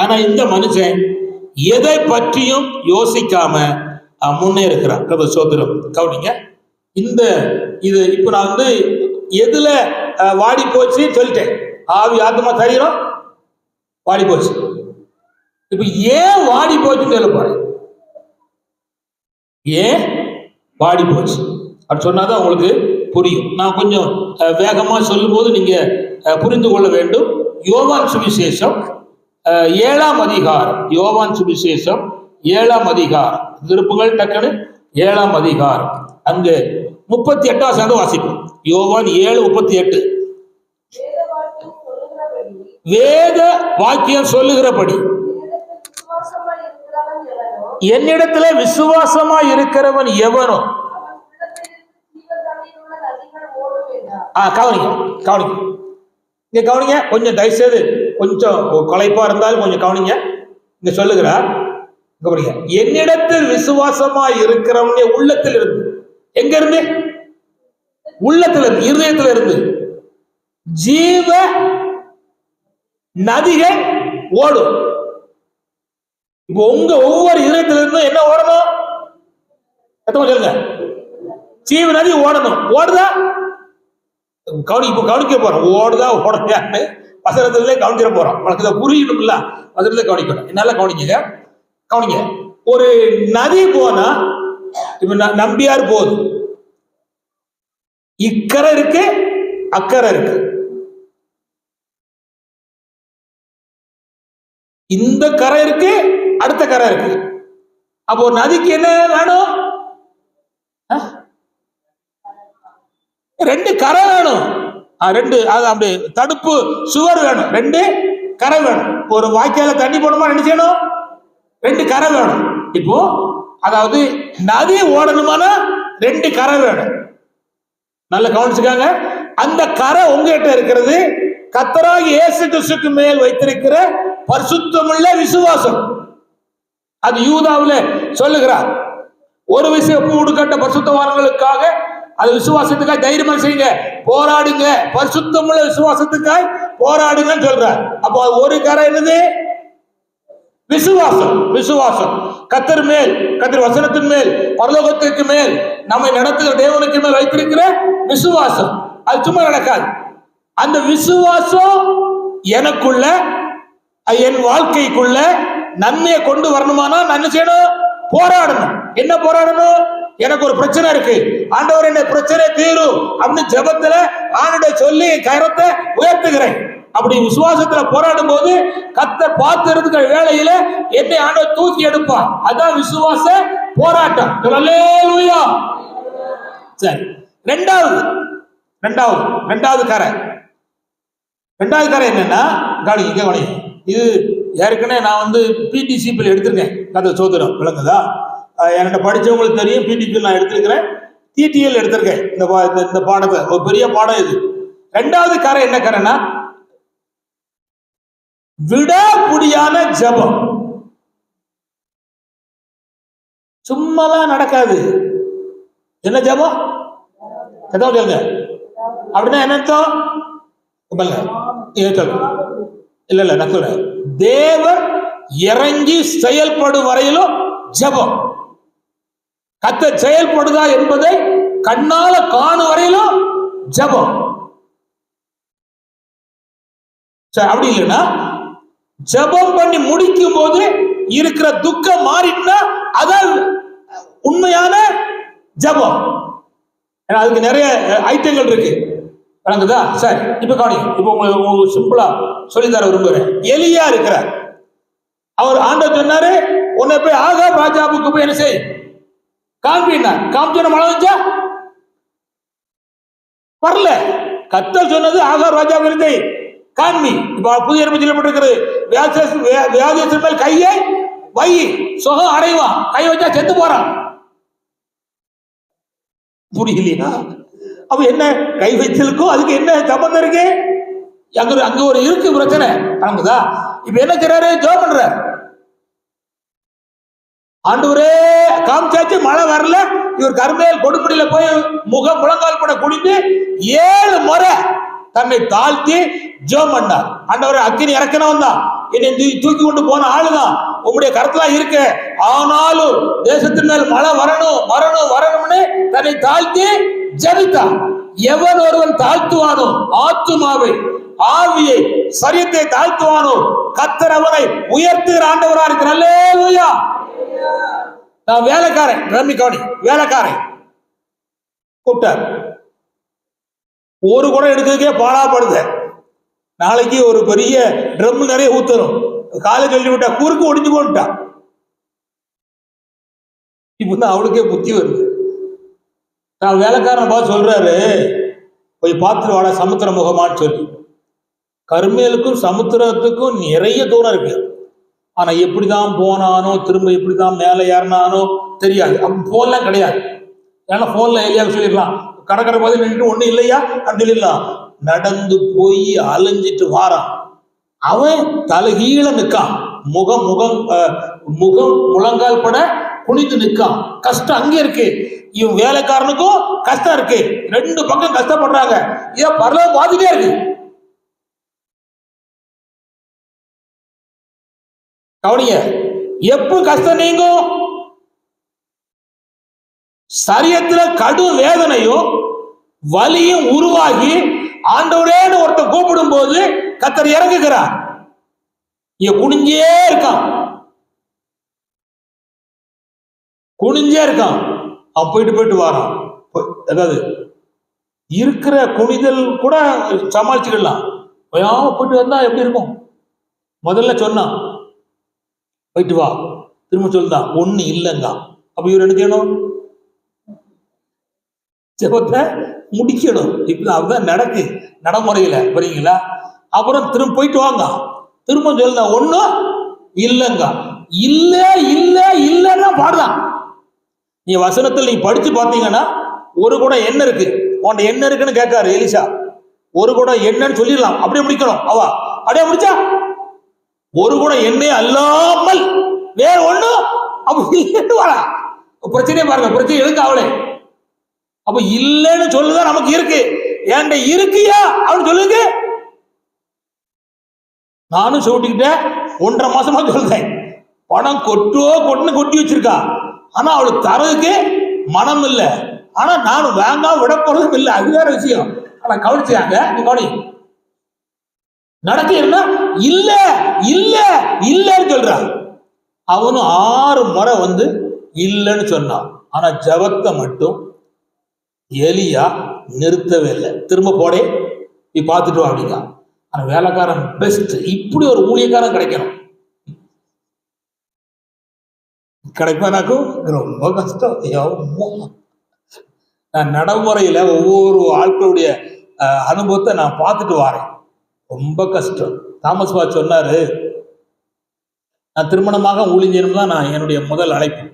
ஆனா இந்த மனுஷன் எதை பற்றியும் யோசிக்காம முன்னேறுகிறான். சோதரம் கவனிங்க. இது இப்ப நான் எதுல வாடி போச்சு சொல்லிட்டேன். ஆவி, ஆத்மா, சரீரம் வாடி போச்சு. இப்ப ஏன் வாடி போச்சுன்னு சொல்ல போறேன். ஏன் வாடி போச்சு அப்படி சொன்னாதான் உங்களுக்கு புரியும். நான் கொஞ்சம் வேகமா சொல்லும் போது நீங்க புரிந்து கொள்ள வேண்டும். யோவான் சுவிசேஷம் 7ஆம் அதிகாரம். யோவான் சுவிசேஷம் 7ஆம் அதிகாரம். திருப்புகள் டக்குன்னு 7ஆம் அதிகாரம். அங்கு 38 வாசிப்போம். யோவான் 7:38. வேத வாக்கியம் சொல்லுகிறபடி என்னிடத்துல விசுவாசமா இருக்கிறவன் எவனோ. கவனிங்க இங்க கவனிங்க. கொஞ்சம் தயவுசெய்து கொஞ்சம் கொலைப்பா இருந்தாலும் கொஞ்சம் கவனிங்க. இங்க சொல்லுகிறார், என்னிடத்தில் விசுவாசமா இருக்கிறவன் உள்ளத்தில் இருந்து. எங்க இருந்து? உள்ளத்துல இருந்து, இருதயத்துல இருந்து ஜீவ நதிகள் ஓடும். இப்போ உங்க ஒவ்வொரு இதயத்துல இருந்தும் என்ன ஓடணும்? சொல்லுங்க. ஜீவ நதி ஓடணும். ஓடுதா? கவனிக்க போறோம். ஓடுதா ஓடலையான்னு வசனத்திலே கவனிச்சிட போறோம். உனக்கு இதை புரியணும் இல்ல, வசனத்திலே கவனிக்கணும். என்னால கவனிங்க. ஒரு நதி போனா இப்ப நம்பியார் போகுது. இக்கரை இருக்கு, அக்கறை இருக்கு. இந்த கரை இருக்கு, அடுத்த கரை இருக்கு. அப்போ நதிக்கு என்ன வேணும்? 2 கரை வேணும். 2 அப்படி தடுப்பு சுவர் வேணும். 2 கரை வேணும். ஒரு வாய்க்கால தண்ணி போடணுமா என்ன செய்யணும்? 2 கரை வேணும். இப்போ அதாவது நதி ஓடணுமானா 2 கரை வேணும். நல்ல கவனிச்சுக்காங்க. அந்த கரை உங்ககிட்ட இருக்கிறது கர்த்தராகிய இயேசு கிறிஸ்துவுக்கு மேல் வைத்திருக்கிற பரிசுத்தமுள்ள விசுவாசம். அது யூதாவில சொல்லுகிறார். ஒரு விஷயம் உடுக்கட்ட பரிசுத்தவான்களுக்காக, அது விசுவாசத்துக்காக தைரியமா செய்யுங்க, போராடுங்க, பரிசுத்தமுள்ள விசுவாசத்துக்காக போராடுங்கன்னு சொல்றார். அப்போ அது ஒரு கரை என்னது? விசுவாசம். கர்த்தர் மேல், கர்த்தர் வசனத்தின் மேல், பரலோகத்திற்கு மேல், நம்மை நடத்துகிற தேவனுக்கு மேல் வைத்திருக்கிற விசுவாசம். அது சும்மா நடக்காது. அந்த விசுவாசம் எனக்குள்ள, என் வாழ்க்கைக்குள்ள நன்மையை கொண்டு வரணுமானா நான் என்ன செய்யணும்? போராடணும். என்ன போராடணும்? எனக்கு ஒரு பிரச்சனை இருக்கு, ஆண்டவர் என்ன பிரச்சனை தீரும் அப்படின்னு ஜெபத்துல ஆண்டவரை சொல்லி கரத்தை உயர்த்துகிறேன். அப்படி விசுவாசத்துல போராடும் போது கர்த்தர் பார்த்து இருக்கிற வேளையில என்னை ஆண்டவர் தூக்கி எடுப்பார். அதான் விசுவாச போராட்டம். அல்லேலூயா. சரி, ரெண்டாவது கரை என்னன்னா, கவனிங்க. இது ஏற்கனவே நான் பிடிசிபியில் எடுத்திருக்கேன். கதை சோதனம் விளங்குதா? என்கிட்ட படிச்சவங்களுக்கு தெரியும். பிடிசிபியில் நான் எடுத்திருக்கிறேன், டிடிஎல் எடுத்திருக்கேன். இந்த பாடத்தை ஒரு பெரிய பாடம் இது. 2வது கரை என்ன கரைன்னா, விடாப்புடியான ஜபம். சும்மாலாம் நடக்காது. என்ன ஜபம்? அப்படின்னா என்ன அர்த்தம்? இல்ல நான் சொல்றேன். தேவன் இறங்கி செயல்படும் வரையிலும் ஜபம். கர்த்தர் செயல்படுதா என்பதை கண்ணால காணும் வரையிலும் ஜபம். அப்படி இல்லைன்னா ஜபம் பண்ணி முடிக்கும் போது இருக்கிற துக்கம் மாறிட்டுனா அதான் உண்மையான ஜபம். அதுக்கு நிறைய ஐட்டங்கள் இருக்கு. வணங்குதா? சரி, இப்ப கவனிங்க. இப்ப உங்களுக்கு சிம்பிளா சொல்லித்தர விரும்புகிறேன். எலியா இருக்கிறார். அவர் ஆண்டவர் சொன்னாரு, உன்னை போய் ஆகாப் ராஜாவுக்கு போய் என்ன செய், காண்பினார். காமிச்சோட மழை வந்தா வரல. கர்த்தர் சொன்னது ஆகாப் ராஜாவிற்கு காண்பி. இப்ப புதிய ஏற்பாட்டில் சொல்லப்பட்டிருக்கிறது, வியாதியத்தின் மேல் கையை வை, சுகம் அடைவான். கை வச்சா செத்து போறான். புரியலையா? அப்ப என்ன கை வைத்தலுக்கும் அதுக்கு என்ன சம்பந்தம் இருக்கு? அங்க ஒரு இருக்கு பிரச்சனை. இப்ப என்ன செய்றாரு? ஜெபம் பண்றாரு. ஆண்டவரே காமிச்சாச்சு, மழை வரல. இவர் கர்மேல் கொடுமுடியில போய் முழங்கால் பட குடித்து 7 முறை தன்னை தாழ்த்தி ஜெபம் பண்ணார். ஆண்டவரே அக்கினி இறக்கணும் தான், என்னை தூக்கி கொண்டு போன ஆளுதான், உங்களுடைய கருத்துல இருக்கு, ஆனாலும் தேசத்தின் மேல் மழை வரணும் வரணும் வரணும்னு தன்னை தாழ்த்தி ஜெபித்தார். எவன் ஒருவன் தாழ்த்துவானோ ஆத்துமாவை, ஆவியை, சரீரத்தை தாழ்த்துவானோ கர்த்தர் அவனை உயர்த்துகிற ஆண்டவரா இருக்கிறார். அல்லேலூயா. நான் வேலைக்காரன், ரம்மிக்காணி வேலைக்காரன் கூப்பிட்டார். ஒரு குடம் எடுக்கிறதுக்கே பாடாப்படுது. நாளைக்கு ஒரு பெரிய ட்ரம் நிறைய ஊத்தணும், காலேஜ் சொல்லி விட்டா குறுக்கு ஒடிஞ்சு போட்டா. இப்பதான் அவளுக்கே புத்தி வருது. நான் வேலைக்காரனை பார்த்து சொல்றாரு, போய் பார்த்துட்டு வாடா சமுத்திர முகமான்னு சொல்லி. கர்மேலுக்கும் சமுத்திரத்துக்கும் நிறைய தூரம் இருக்கு. ஆனா எப்படிதான் போனானோ, திரும்ப எப்படிதான் மேலே ஏறினானோ தெரியாது. அப்ப போன்லாம் கிடையாது. ஏன்னா போன்ல எலியாக சொல்லிடலாம், கடற்கரை போது நின்று ஒண்ணு இல்லையா அப்படின்னு சொல்லிடலாம். நடந்து போய் அலைஞ்சிட்டு வாரான். அவன் தலைகீழ நிற்கான், முகம் முழங்கால் பட குனிந்து நிற்கான். கஷ்டம் அங்கே இருக்கு. இவன் வேலைக்காரனுக்கும் கஷ்டம் இருக்கு. 2 பக்கம் கஷ்டப்படுறாங்க. இத பரலோகம் பாத்துட்டே இருக்கு. கவனிங்க, எப்ப கஷ்டம் நீங்கும்? சரீரத்துல கடும் வேதனையும் வலியும் உருவாகி ஆண்டவரேன்னு ஒருத்தன் கூப்பிடும் போது கர்த்தர் இறங்குகிறார். இங்க குனிஞ்சே இருக்கான், குனிஞ்சே இருக்கான். அவன் போயிட்டு வாரான். அதாவது இருக்கிற குனிதல் கூட சமாளிச்சுக்கலாம். போயிட்டு வந்தா எப்படி இருக்கும்? முதல்ல சொன்னான் போயிட்டு வா, திரும்ப சொல்லுதான் ஒண்ணு இல்லைங்க. அப்ப இவர் என்ன செய்யணும்? ஜெபத்தை முடிக்கணும். இப்ப அதுதான் நடக்கு நடைமுறையில, புரியுங்களா? அப்புறம் திரும்ப போயிட்டு வாங்க, திரும்ப சொல்லுதான் ஒண்ணும் இல்லைங்க. இல்ல இல்ல இல்லன்னா பாடுதான். நீ வசனத்தில் நீ படிச்சு பார்த்தீங்கன்னா ஒரு குடம் என்ன இருக்கு, உன்ட என்ன இருக்குன்னு கேட்காரு எலிசா. ஒரு குடம் என்னன்னு சொல்லிடலாம், அப்படியே முடிக்கணும். அவ அப்படியே முடிச்சா ஒரு குடம் எண்ணெய் அல்லாமல் வேற ஒண்ணும் அப்ப வரா. பிரச்சனையே பாருங்க, பிரச்சனை எதுக்கு அவளே? அப்ப இல்லைன்னு சொல்லுதான் நமக்கு இருக்கு. ஏன்ட இருக்கியா அப்படின்னு சொல்லுங்க. நானும் சொல்லிக்கிட்டேன், 1.5 மாசமா சொல்றேன். பணம் கொட்டுன்னு கொட்டி வச்சிருக்கா. ஆனா அவளுக்கு தரதுக்கு மனம் இல்லை. ஆனா நானும் வேண்டாம் விட போறதும் இல்லை. அது வேற விஷயம். ஆனா கவனிச்சாங்க, நீ கவனி. நடக்க இல்ல இல்ல இல்லன்னு சொல்றான். அவனும் 6 முறை வந்து இல்லைன்னு சொன்னான். ஆனா ஜபத்தை மட்டும் எலியா நிறுத்தவே இல்லை. திரும்ப போடே நீ பார்த்துட்டு வா அப்படிங்க. ஆனா வேலைக்காரன் பெஸ்ட். இப்படி ஒரு ஊழியக்காரன் கிடைக்கணும். கிடைப்பானாக்கும் ரொம்ப கஷ்டம். நான் நடைமுறையில ஒவ்வொரு ஆட்களுடைய அனுபவத்தை நான் பார்த்துட்டு வரேன். ரொம்ப கஷ்டம். தாமஸ் பா சொன்னாரு, நான் திருமணமாக ஊழியனும் தான் நான் என்னுடைய முதல் அழைப்பு.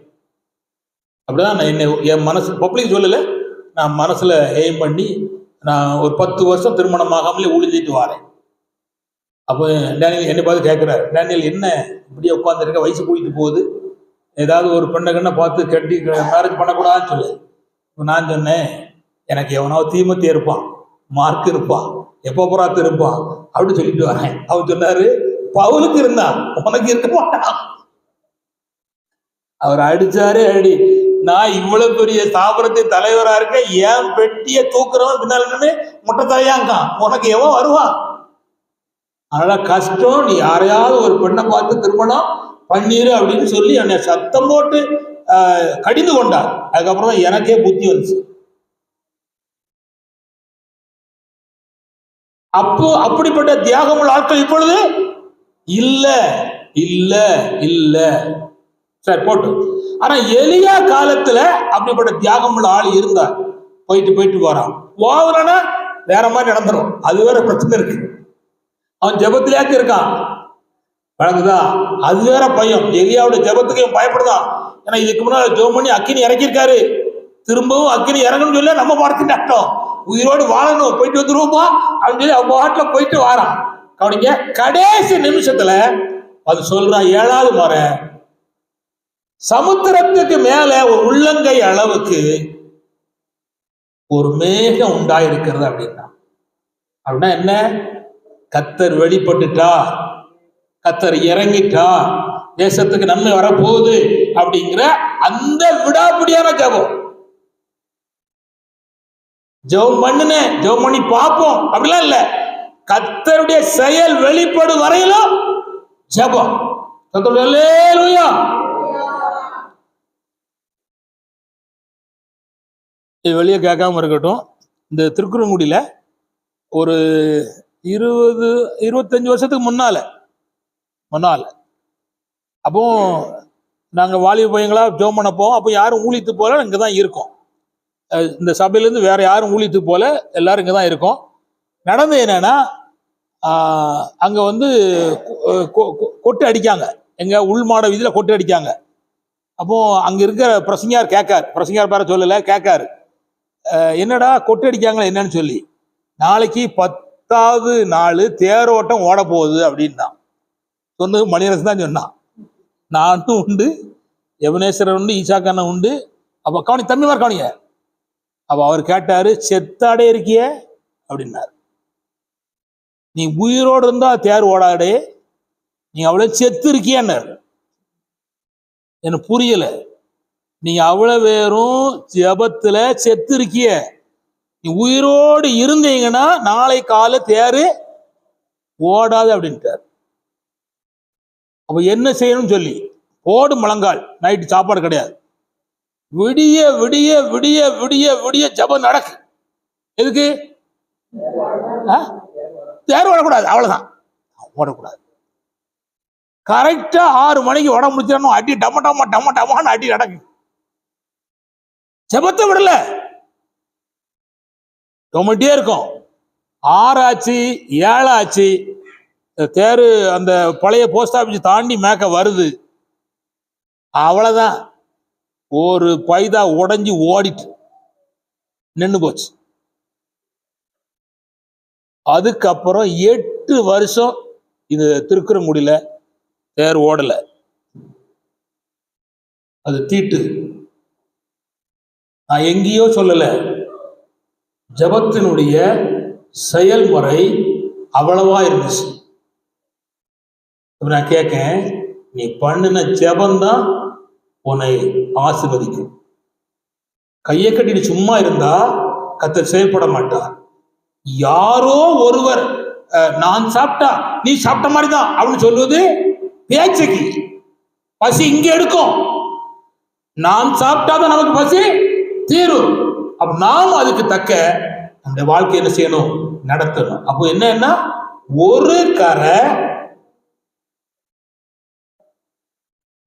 அப்படிதான் நான் என் மனசு பப்ளிக் சொல்லல, நான் மனசுல எய்ம் பண்ணி நான் ஒரு 10 வருஷம் திருமணமாகாமலே ஊழிஞ்சிட்டு வரேன். அப்போ டேனியல் என்னை பார்த்து கேட்கிறாரு, டேனியல் என்ன இப்படியே உட்காந்துருக்க, வயசு கூட்டிட்டு போகுது, ஏதாவது ஒரு பெண்ணை பார்த்து கட்டி மேரேஜ் பண்ணக்கூடாதுன்னு சொல்லு. நான் சொன்னேன், எனக்கு எவனாவது தீமத்தி இருப்பான், மார்க் இருப்பான், எப்போ புறாத்து இருப்பான் அப்படின்னு சொல்லிட்டு வரேன். அவர் சொன்னாரு, பவுலுக்கு இருந்தான், உனக்கு இருக்க மாட்டான். அவர் அடிச்சாரு அடி. நான் இவ்வளவு பெரிய ஸ்தாபனத்தின் தலைவரா இருக்க, ஏன் பெட்டிய தூக்குறவன் பின்னால முட்டை தலையாங்கான், உனக்கு எவன் வருவான்? அதனால கஷ்டம். நீ யாரையாவது ஒரு பெண்ணை பார்த்து திருமணம் பண்ணிரு அப்படின்னு சொல்லி என்னை சத்தம் போட்டு கடிந்து கொண்டார். அதுக்கப்புறம் தான் எனக்கே புத்தி வந்துச்சு. அப்போ அப்படிப்பட்ட தியாகமுள்ள ஆட்கள் இப்பொழுது இல்ல இல்ல இல்ல சரி போட்டு. ஆனா எலியா காலத்துல அப்படிப்பட்ட தியாகமுள்ள ஆள் இருந்தார். போயிட்டு வரான். ஓவரனா வேற மாதிரி நடந்துடும். அது வேற பிரச்சனை இருக்கு. அவன் ஜெபத்திலேயாச்சும் இருக்கான், வழங்குதா? அது வேற பயம். எலியாவுடைய ஜெபத்துக்கு பயப்படுதான். ஏன்னா இதுக்கு முன்னாடி ஜெபம் பண்ணி அக்கினி இறக்கிருக்காரு. திரும்பவும் அக்கினி இறங்கணும்னு சொல்லி நம்ம பார்த்துட்டு அர்த்தம், உயிரோடு வாழணும், போயிட்டு வந்துருவோமா அப்படின்னு சொல்லி அவங்க பாட்டில் போயிட்டு வாரான். கவனிங்க, கடைசி நிமிஷத்துல அது சொல்றான். 7வது முறை சமுத்திரத்துக்கு மேல ஒரு உள்ளங்கை அளவுக்கு ஒரு மேகம் உண்டாயிருக்கிறது அப்படின்னா என்ன? கர்த்தர் வெளிப்பட்டுட்டா, கர்த்தர் இறங்கிட்டா, தேசத்துக்கு நன்மை வரப்போகுது அப்படிங்கிற அந்த விடாப்பிடியான ஜபம். ஜெபம் பண்ணுனேன், ஜெபம் பண்ணி பார்ப்போம் அப்படிலாம் இல்ல. கர்த்தருடைய செயல் வெளிப்படும் வரையிலும் ஜெபம். அல்லேலூயா. இது வெளியே கேட்காம இருக்கட்டும். இந்த திருக்குறங்குடியில ஒரு 20-25 வருஷத்துக்கு முன்னால அப்போ நாங்கள் வாலிப பையங்களா ஜெபம் பண்ண போவோம். அப்போ யாரும் ஊழியத்துக்கு போல இங்கே தான் இருக்கோம். இந்த சபையிலேருந்து வேற யாரும் ஊழியத்துக்கு போல, எல்லாரும் இங்கே தான் இருக்கோம். நடந்து என்னன்னா, அங்கே வந்து கொட்டு அடிக்காங்க, எங்க உள்மாட வீதியில் கொட்டு அடிக்காங்க. அப்போ அங்கே இருக்கிற பிரசங்கியார் கேட்காரு, பிரசங்கியார் பேர சொல்லலை, கேட்காரு, என்னடா கொட்டு அடிக்காங்களா என்னன்னு சொல்லி. நாளைக்கு 10வது நாள் தேரோட்டம் ஓட போகுது அப்படின்னா சொன்னது மணியரசு தான் சொன்னான். நானும் உண்டு, எவனேஸ்வரன் உண்டு, ஈசாக்கண்ணன் உண்டு. அப்போ கவனி தம்பிமார் கவனிங்க. அப்போ அவர் கேட்டாரு, செத்தாடே இருக்கிய அப்படின்னாரு. நீ உயிரோடு இருந்தா தேர் ஓடாடே, நீ அவ்வளவு செத்து இருக்கியான்னாரு. எனக்கு புரியல. நீங்க அவ்வளவு பேரும் ஜபத்துல செத்து இருக்கிய, நீ உயிரோடு இருந்தீங்கன்னா நாளை காலை தேரு ஓடாது அப்படின்ட்டார். அப்ப என்ன செய்யணும்னு சொல்லி போடு முழங்கால், நைட்டு சாப்பாடு கிடையாது, விடிய விடிய விடிய விடிய விடிய ஜபம் நடக்கு. எதுக்கு? தேர் ஓடக்கூடாது, அவ்வளவுதான், ஓடக்கூடாது. கரெக்டா 6 மணிக்கு ஓட முடிச்சிடணும். அடி டம டம டம டமான்னு அடி நடக்கு. ஜபத்தை விடல, தொமட்டே இருக்கும். 6 ஆச்சு, 7 ஆச்சு, தேரு அந்த பழைய போஸ்ட் ஆபீஸ் தாண்டி மேக்க வருது. அவ்வளவுதான், ஒரு பைதா உடைஞ்சி ஓடிட்டு நின்று போச்சு. அதுக்கப்புறம் 8 வருஷம் இது திருக்குறங்குடியில தேர் ஓடல. அது தீட்டு. நான் எங்கேயோ சொல்லல, ஜபத்தினுடைய செயல்முறை அவ்வளவா இருந்துச்சு. நான் கேட்கேன், நீ பண்ணின ஜபந்தான் உன்னை ஆசீர்வதிக்கும். கையை கட்டிட்டு சும்மா இருந்தா கர்த்தர் செயல்பட மாட்டார். யாரோ ஒருவர் நான் சாப்பிட்டா நீ சாப்பிட்ட மாதிரி தான் அப்படின்னு சொல்லுவது பேச்சுக்கு. பசி இங்க எடுக்கும். நான் சாப்பிட்டாதான் நமக்கு பசி தீரும். அப்ப நாம் அதுக்கு தக்க நம்முடைய வாழ்க்கை என்ன செய்யணும்? நடத்தணும். அப்போ என்ன, ஒரு கரை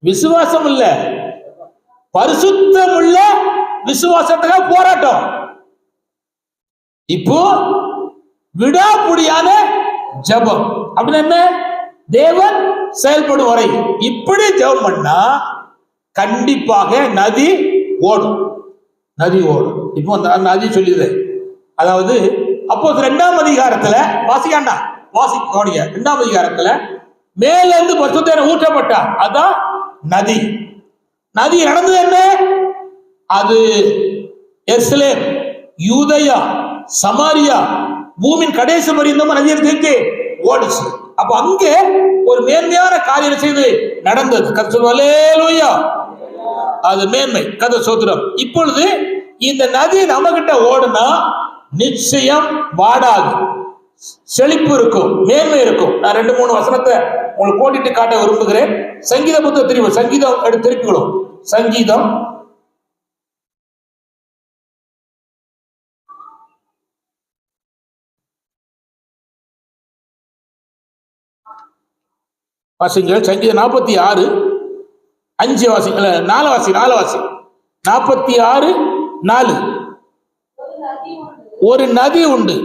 விசுவாசம் இல்ல, பரிசுத்தம் உள்ள விசுவாசத்துக்காக போராட்டம். இப்போ விடாப்புடியான ஜபம் அப்படின்னு என்ன? தேவன் செயல்படும் வரை இப்படி ஜபம் பண்ணா கண்டிப்பாக நதி ஓடும். இப்போ அந்த நதி சொல்லுது. அதாவது அப்போ 2ஆம் அதிகாரத்துல வாசிக்காண்டா, வாசிக்கோடிய 2ஆம் அதிகாரத்துல மேல இருந்து பரிசுத்தம் ஊற்றப்பட்டா, அதான் நதி. நதி நடந்தது என்ன? அது எருசலேம், யூதயா, சமாரியா, பூமியின் கடைசி பரியந்தம் நதியை தீர்த்து ஓடிச்சு. அப்ப அங்கே ஒரு மேன்மையான காரியம் செய்து நடந்தது. கர்த்தர் அல்லேலூயா, அது மேன்மை. கர்த்தர் ஸ்தோத்திரம். இப்பொழுது இந்த நதி நம்ம கிட்ட ஓடுனா நிச்சயம் வாடாது, செழிப்பு இருக்கும், மேன்மை இருக்கும். நான் 2-3 வசனத்தை உங்களுக்கு கோட்டிட்டு காட்ட விரும்புகிறேன். சங்கீத புத்தகம் திரும்ப, சங்கீதம் எடுத்து திருப்பிக்கணும். சங்கீதம் வாசிங்கள். சங்கீதம் 46:5 வாசிங்க, 4 வாசி 46:4. ஒரு நதி உண்டு.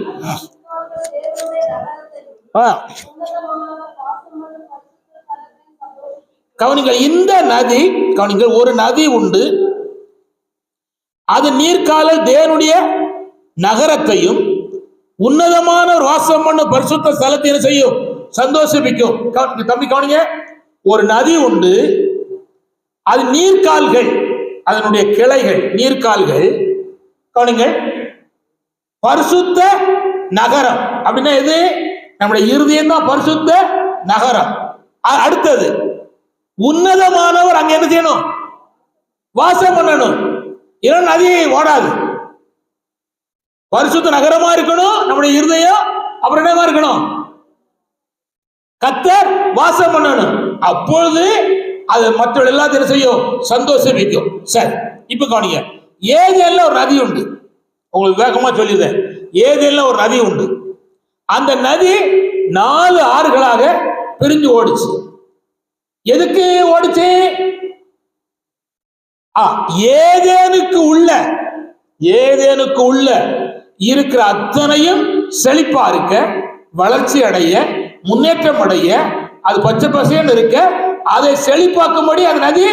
கவனிங்கள், இந்த நதி, கவனிங்கள், ஒரு நதி உண்டு. அது நீர்க்கால தேவனுடைய நகரத்தையும் உன்னதமான ஒரு வாசம் பண்ண பரிசுத்த ஸ்தலத்தை என்ன செய்யும்? சந்தோஷிப்பிக்கும். தம்பி கவனிங்க, ஒரு நதி உண்டு. அது நீர்க்கால்கள், அதனுடைய கிளைகள் நீர்க்கால்கள். கவனிங்கள், பரிசுத்த நகரம் அப்படின்னா எது? நம்முடைய இருதயம் தான் பரிசுத்த நகரம். அடுத்தது உன்னதமானவர் அங்க என்ன செய்யணும்? வாசம் பண்ணணும். ஏன்னா நதி ஓடாது. பரிசுத்த நகரமா இருக்கணும் நம்முடைய இருதயம். அப்புறம் என்னவா இருக்கணும்? கர்த்தர் வாசம் பண்ணணும். அப்பொழுது அது மற்ற எல்லாத்தையும் செய்யும், சந்தோஷமிக்கும். சரி, இப்ப கவனிங்க. ஏதேன்ல ஒரு நதி உண்டு. உங்களுக்கு வேகமா சொல்லிடுறேன். ஏதேன்ல ஒரு நதி உண்டு. அந்த நதி 4 ஆறுகளாக பிரிஞ்சு ஓடிச்சு. எதுக்கு ஓடிச்சு? ஏதேனுக்கு உள்ள இருக்கிற அத்தனையும் செழிப்பா இருக்க, வளர்ச்சி அடைய, முன்னேற்றம் அடைய, அது பச்சை பசேன்னு இருக்க, அதை செழிப்பாக்கும்படி அந்த நதி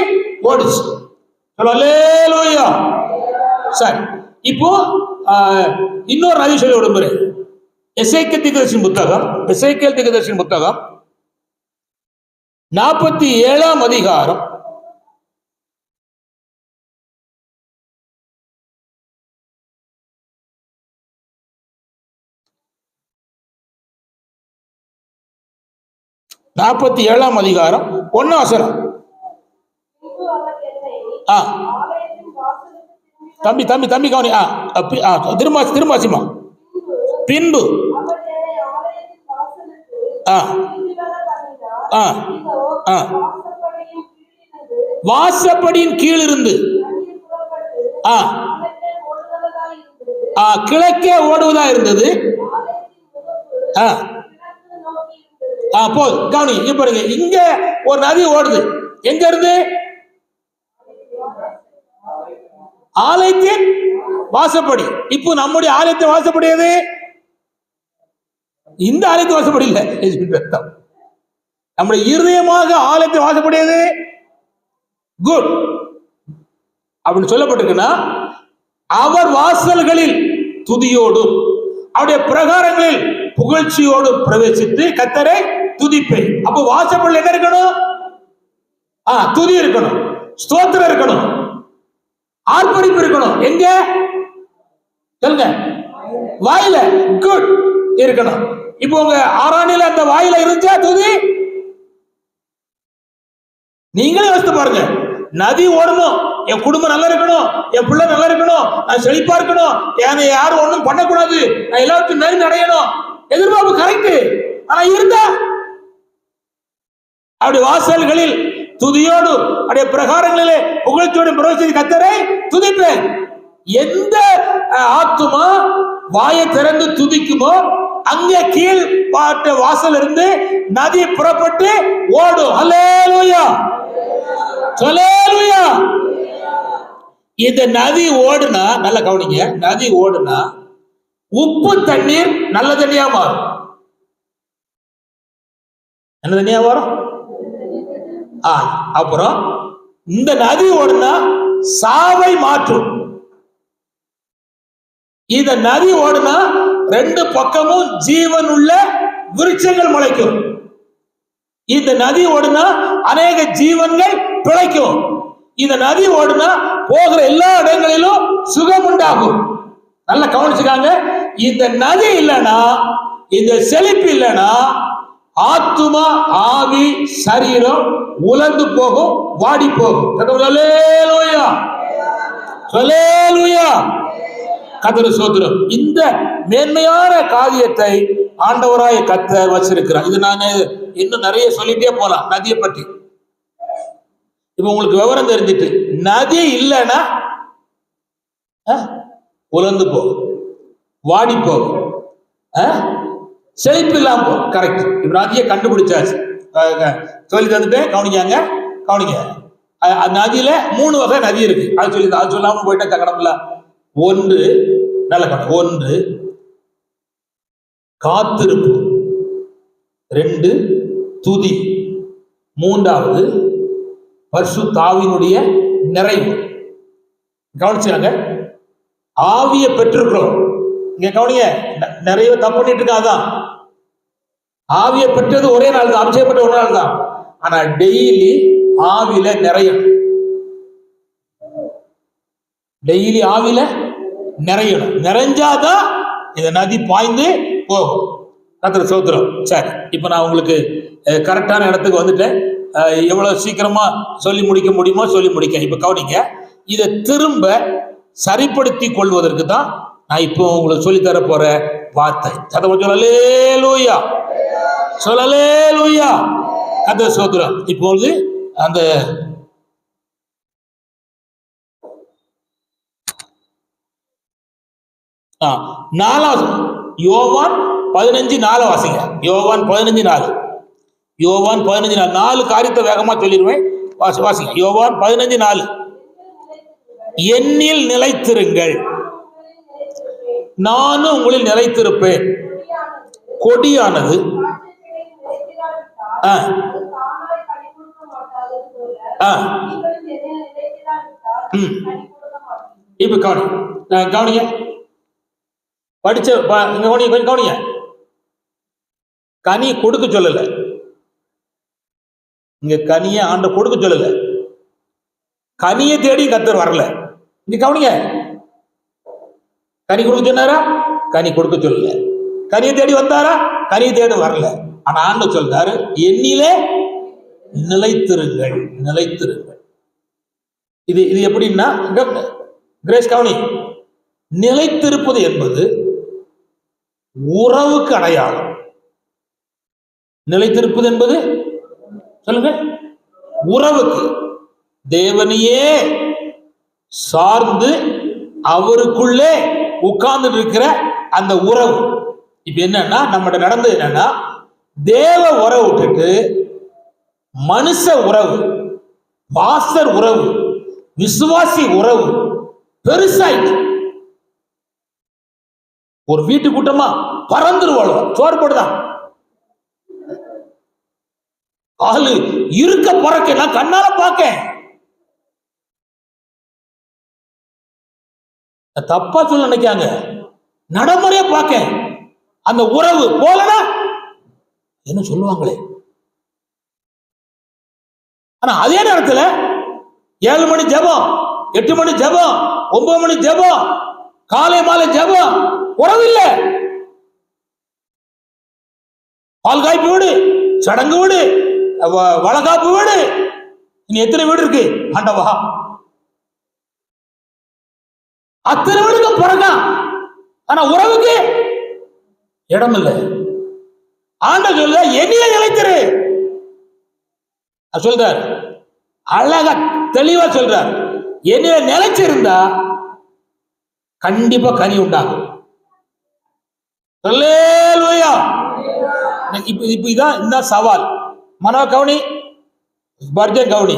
ஓடிச்சு. அல்லேலூயா. சரி, இப்போ இன்னொரு நதி சொல்லி விடுமுறை. எசேக்கியேல் தீர்க்கதரிசியின் புத்தகம் 47ஆம் அதிகாரம் 47ஆம் அதிகாரம் 1 வசனம். தம்பி கவனி. திரும்பாசிமா. பின்பு வாசப்படியின் கீழ் இருந்து கிழக்கே ஓடுவதா இருந்தது. கவனி, பாருங்க, இங்க ஒரு நதி ஓடுது. எங்க இருந்து? ஆலயத்தின் வாசப்படி. இப்போ நம்முடைய ஆலயத்தின் வாசப்படி எது? இந்த ஆலயத்தின் வாசப்படி இல்ல, நம்முடைய இருதயமாக ஆலயத்தின் வாசப்படி எது? குட் அப்படின்னு சொல்லப்பட்டிருக்குன்னா, அவர் வாசல்களில் துதியோடும் அவருடைய பிரகாரங்களில் புகழ்ச்சியோடு பிரவேசித்து கர்த்தரை துதிப்பேன். அப்போ வாசப்படியில் என்ன இருக்கணும்? துதி இருக்கணும், ஸ்தோத்திரம் இருக்கணும், ஆர்ப்பரிப்பு இருக்கணும். எங்க சொல்லுங்க? வாயில. குட் இருக்கணும். இப்போ உங்க ஆராணில அந்த வாயில இருந்துச்சா துதி? நீங்களே யோசித்து பாருங்க. நதி ஓடணும், என் குடும்பம் நல்லா இருக்கணும், என் பிள்ளை நல்லா இருக்கணும், நான் செழிப்பா இருக்கணும், யாரும் ஒண்ணும் பண்ணக்கூடாது, நான் எல்லாத்தையும் நெருங்கி அடையணும், எதிர்பார்ப்பு கரெக்ட். ஆனா இருந்தா அப்படி வாசல்களில் துதியோடு அப்படியே பிரகாரங்களிலே புகழ்ச்சியோடு பிரவேசித்து கர்த்தரை துதிப்பேன். எந்த ஆத்துமா வாயை திறந்து துதிக்குமோ அங்கே கீழ் பாட்டு வாசல் இருந்து நதி புறப்பட்டு ஓடும். அல்லேலூயா, அல்லேலூயா. இந்த நதி ஓடுனா, நல்ல கவனிங்க, நதி ஓடுனா உப்பு தண்ணீர் நல்ல தண்ணியா மாறும். நல்ல தண்ணியா மாறும். அப்புறம் இந்த நதி ஓடுனா சாவை மாற்றும். இந்த நதி ஓடுனா 2 பக்கமும் ஜீவன் உள்ள விருட்சங்கள் முளைக்கும். இந்த நதி ஓடுனா அநேக ஜீவன்கள் பிழைக்கும். இந்த நதி ஓடுனா போகிற எல்லா இடங்களிலும் சுகம் உண்டாகும். நல்லா கவனிச்சுக்காங்க. இந்த நதி இல்லைன்னா, இந்த செழிப்பு இல்லைன்னா ஆத்துமா, ஆவி, சரீரம் உலர்ந்து போகும், வாடி போகும். அல்லேலூயா, அல்லேலூயா. கர்த்தர் ஸ்தோத்திரம். இந்த மேன்மையான காரியத்தை ஆண்டவராய கர்த்தர் வச்சிருக்கிறார். இது நான் இன்னும் நிறைய சொல்லிட்டே போலாம் நதியை பற்றி. இப்ப உங்களுக்கு விவரம் தெரிஞ்சிட்டு, நதி இல்லைன்னா உலர்ந்து போகும், வாடி போகும், செழிப்பு இல்லாம போகும். கரெக்ட். இப்ப நதியை கண்டுபிடிச்சாச்சு, சொல்லி தந்துட்டேன். கவனிக்காங்க, கவனிங்க. நதியில 3 வகை நதி இருக்கு. அது சொல்லாம போயிட்டா சக்கடம்ல. 1 நல்ல கணக்கு, 1 காத்திருப்பு, 2 துதி, 3வது பரிசுத்த ஆவியினுடைய நிறைவு. கவனிச்சாங்க. ஆவியை பெற்றிருக்கிறோம். இங்க கவனிங்க, நிறைய தப்பு பண்ணிட்டு இருக்காதான். ஆவியை பெற்றது ஒரே நாள் தான், அபிஷேகப்பட்ட ஒரு நாள் தான். ஆனா டெய்லி ஆவியில நிறையணும். டெய்லி ஆவில நிறையணும். நிறைஞ்சாதான் இந்த நதி பாய்ந்து போகும். கர்த்தருக்கு ஸ்தோத்திரம். சரி, இப்ப நான் உங்களுக்கு கரெக்டான இடத்துக்கு வந்துட்டேன். எவ்வளவு சீக்கிரமா சொல்லி முடிக்க முடியுமோ சொல்லி முடிக்க. இப்ப கவனிங்க, இதை திரும்ப சரிப்படுத்தி கொள்வதற்கு தான் நான் இப்போ உங்களுக்கு சொல்லித்தர போற வார்த்தை. சொல்லலேலூயா, சொல்லலேலூயா. கர்த்தருக்கு ஸ்தோத்திரம். இப்பொழுது அந்த நாலாவது யோவான் 15:4 வாசிங்க. யோவான் 15:4. யோவான் 15:4. 4 காரியத்தை வேகமா சொல்லிடுவேன், வாசிங்க. யோவான் 15:4. என்னில் நிலைத்திருங்கள், நானும் உங்களில் நிலைத்திருப்பேன். கொடியானது இப்ப கவனிங்க, படிச்ச கவனிங்க. கனி கொடுக்க சொல்லல, இங்க கனிய ஆண்ட கொடுக்க சொல்லல. கனியை தேடி கர்த்தர் வரல. இங்க கவனிங்க, கனி கொடுக்க சொன்னாரா? கனி கொடுக்க சொல்லல. கனியை தேடி வந்தாரா? கனியை தேடி வரல. ஆனா ஆண்ட சொல்றாரு, என்னிலே நிலைத்திருங்கள், நிலைத்திருங்கள். இது இது எப்படின்னா, கிரேஸ் கவனி, நிலைத்திருப்பது என்பது உறவுக்கு அடையாளம். நிலைத்திருப்பது என்பது சொல்லுங்க, உறவுக்கு, தேவனையே சார்ந்து அவருக்குள்ளே உட்கார்ந்து இருக்கிற அந்த உறவு. இப்ப என்னன்னா, நம்மகிட்ட நடந்தது என்னன்னா, தேவ உறவு விட்டுட்டு மனுஷ உறவு, பாஸ்டர் உறவு, விசுவாசி உறவு பெருசாயிட்டு ஒரு வீட்டு கூட்டமா பறந்துருவாள். சோறு போடுதான் ஆளு இருக்க போறக்க நான் கண்ணால பார்க்க. தப்பா சொல்ல நினைக்காங்க, நடைமுறையா பார்க்க. அந்த உறவு போலனா என்ன சொல்லுவாங்களே. ஆனா அதே நேரத்தில் 7 மணி ஜெபம், 8 மணி ஜெபம், 9 மணி ஜெபம், காலை மாலை ஜெபம், உறவு இல்ல. பால் காய்ப்பு வீடு, சடங்கு வீடு, வளகாப்பு வீடு, இனி எத்தனை வீடு இருக்கு ஆண்டவா? அத்தனை வீடுக்கு பிறகு ஆனா உறவுக்கு இடம் இல்லை. ஆண்டவர் சொல்ல, என்னைய நிலைத்திரு சொல்றார். அழகா தெளிவா சொல்றார். என்னைய நிலைச்சிருந்தா கண்டிப்பா கனி உண்டாகும். அல்லேலூயா. இப்ப இதான் சவால். மனோ கவுனி, பர்ஜன் கவுனி,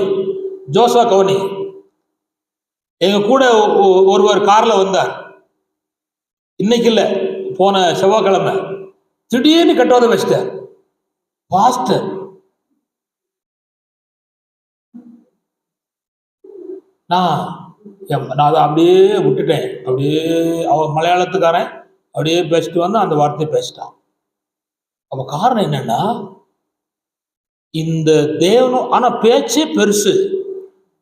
ஜோசா கவுனி. எங்க கூட ஒருவர் கார்ல வந்தார். இன்னைக்கு இல்ல, போன செவ்வாய்க்கிழமை. திடீர்னு கட்டுவதை வச்சிட்டார். பாஸ்டர், நான் அதை அப்படியே விட்டுட்டேன். அப்படியே அவன் மலையாளத்துக்காரன் அப்படியே பேசிட்டு வந்து அந்த வார்த்தையை பேசிட்டான். அப்ப காரணம் என்னன்னா, இந்த தேவனோ, ஆனா பேச்சே பெருசு,